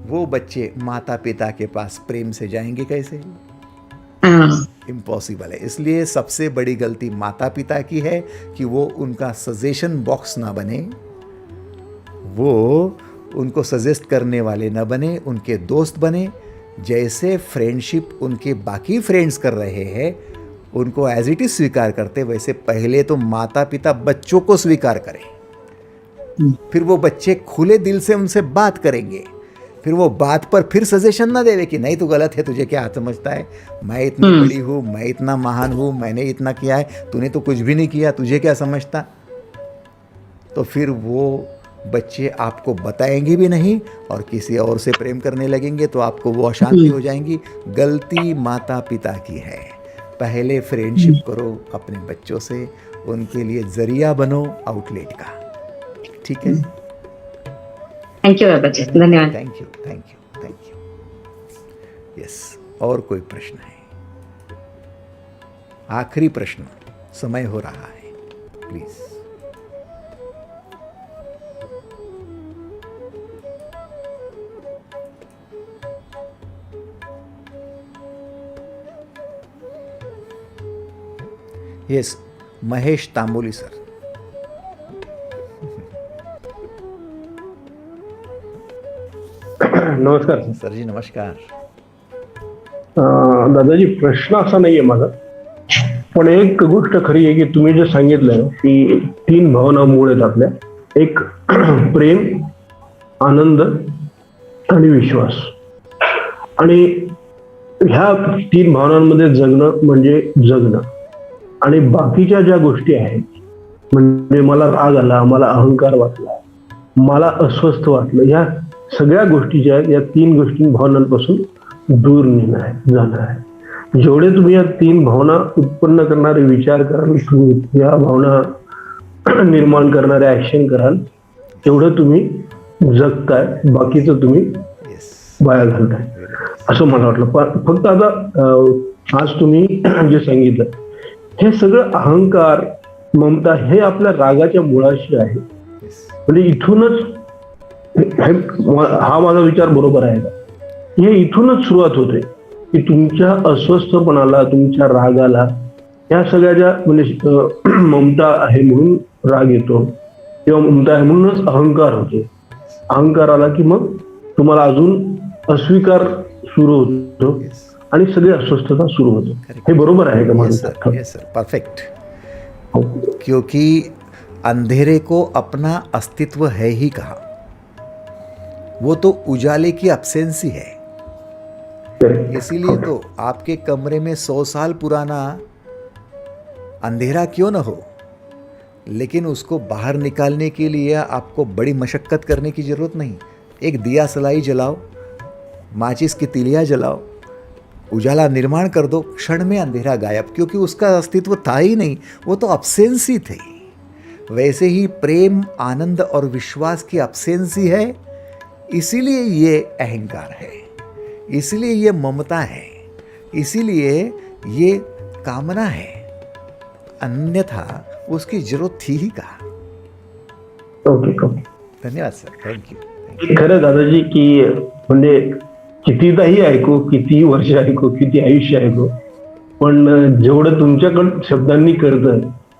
वो बच्चे माता पिता के पास प्रेम से जाएंगे कैसे? इम्पॉसिबल है। इसलिए सबसे बड़ी गलती माता पिता की है कि वो उनका सजेशन बॉक्स ना बने, वो उनको सजेस्ट करने वाले न बने, उनके दोस्त बने। जैसे फ्रेंडशिप उनके बाकी फ्रेंड्स कर रहे हैं, उनको एज इट इज स्वीकार करते, वैसे पहले तो माता पिता बच्चों को स्वीकार करें, फिर वो बच्चे खुले दिल से उनसे बात करेंगे, फिर वो बात पर फिर सजेशन ना देवे कि नहीं तू गलत है, तुझे क्या समझता है, मैं इतनी बड़ी हूँ, मैं इतना महान हूँ, मैंने इतना किया है, तूने तो कुछ भी नहीं किया, तुझे क्या समझता। तो फिर वो बच्चे आपको बताएंगे भी नहीं और किसी और से प्रेम करने लगेंगे, तो आपको वो अशांति हो जाएंगी। गलती माता पिता की है। पहले फ्रेंडशिप करो अपने बच्चों से, उनके लिए जरिया बनो आउटलेट का। ठीक है, थैंक यू बाबा जी, धन्यवाद। Thank you, thank you, thank you. Yes, और कोई प्रश्न है? आखिरी प्रश्न, समय हो रहा है, please. Yes, Mahesh Tamboli sir. नमस्कार सर जी, नमस्कार। दादाजी, प्रश्न असा नाहीये माझा, पण एक गोष्ट खरी आहे की तुम्ही जे सांगितलं की 3 भावना मूळ आहेत आपल्या, एक प्रेम, आनंद आणि विश्वास, आणि ह्या 3 भावनांमध्ये जगणं म्हणजे जगणं, आणि बाकीच्या ज्या गोष्टी आहेत, म्हणजे मला राग आला, मला अहंकार वाटला, मला अस्वस्थ वाटलं, या सगळ्या गोष्टी ज्या आहेत, या 3 गोष्टी भावनांपासून दूर नेणं आहे, जाणं आहे। जेवढे तुम्ही या 3 भावना उत्पन्न करणारे विचार कराल, या भावना निर्माण करणारे ऍक्शन कराल, तेवढं तुम्ही जगताय, बाकीचं तुम्ही वाया घालताय, असं मला वाटलं। फक्त आता आज तुम्ही जे सांगितलं, हे सगळं अहंकार, ममता, हे आपल्या रागाच्या मुळाशी आहे। म्हणजे इथूनच हा माझा विचार बरोबर आहे का? हे इथूनच सुरुवात होते की तुमच्या अस्वस्थपणाला, तुमच्या रागाला, या सगळ्या ज्या म्हणजे ममता आहे म्हणून राग येतो, किंवा ममता आहे म्हणूनच अहंकार होतो, अहंकार आला की मग तुम्हाला अजून अस्वीकार सुरू होतो आणि सगळी अस्वस्थता सुरू होते। हे बरोबर आहे का माझं? Yes sir, perfect. क्योंकि अंधेरे को अपना अस्तित्व है ही कहा, वो तो उजाले की अब्सेंसी है। इसीलिए तो आपके कमरे में 100 साल पुराना अंधेरा क्यों न हो, लेकिन उसको बाहर निकालने के लिए आपको बड़ी मशक्कत करने की जरूरत नहीं। एक दिया सलाई जलाओ, माचिस की तिलियां जलाओ, उजाला निर्माण कर दो, क्षण में अंधेरा गायब, क्योंकि उसका अस्तित्व था ही नहीं, वो तो अब्सेंसी थी। वैसे ही प्रेम, आनंद और विश्वास की अब्सेंसी है, इसीलिए ये अहंकार है, इसीलिए ये ममता है, इसीलिए ये कामना है, अन्यथा उसकी जरूरत थी ही कहा। ओके, धन्यवाद सर, थँक यू। खरं दादाजी की म्हणजे कितीदाही ऐकू, किती वर्ष ऐकू, किती आयुष्य ऐकू, पण जेवढं तुमच्याकडं शब्दांनी कळतं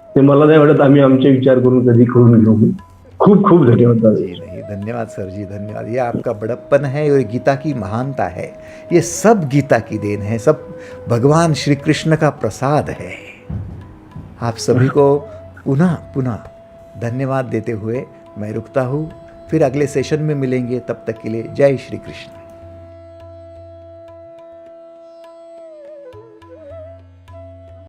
ते मला नाही वाटत आम्ही आमचे विचार करून कधी करून घेऊ। खूप खूप धन्यवाद दादाजी। धन्यवाद सर जी, धन्यवाद। ये आपका बड़प्पन है और गीता की महानता है। ये सब गीता की देन है, सब भगवान श्री कृष्ण का प्रसाद है। आप सभी को पुनः पुनः धन्यवाद देते हुए मैं रुकता हूँ। फिर अगले सेशन में मिलेंगे, तब तक के लिए जय श्री कृष्ण।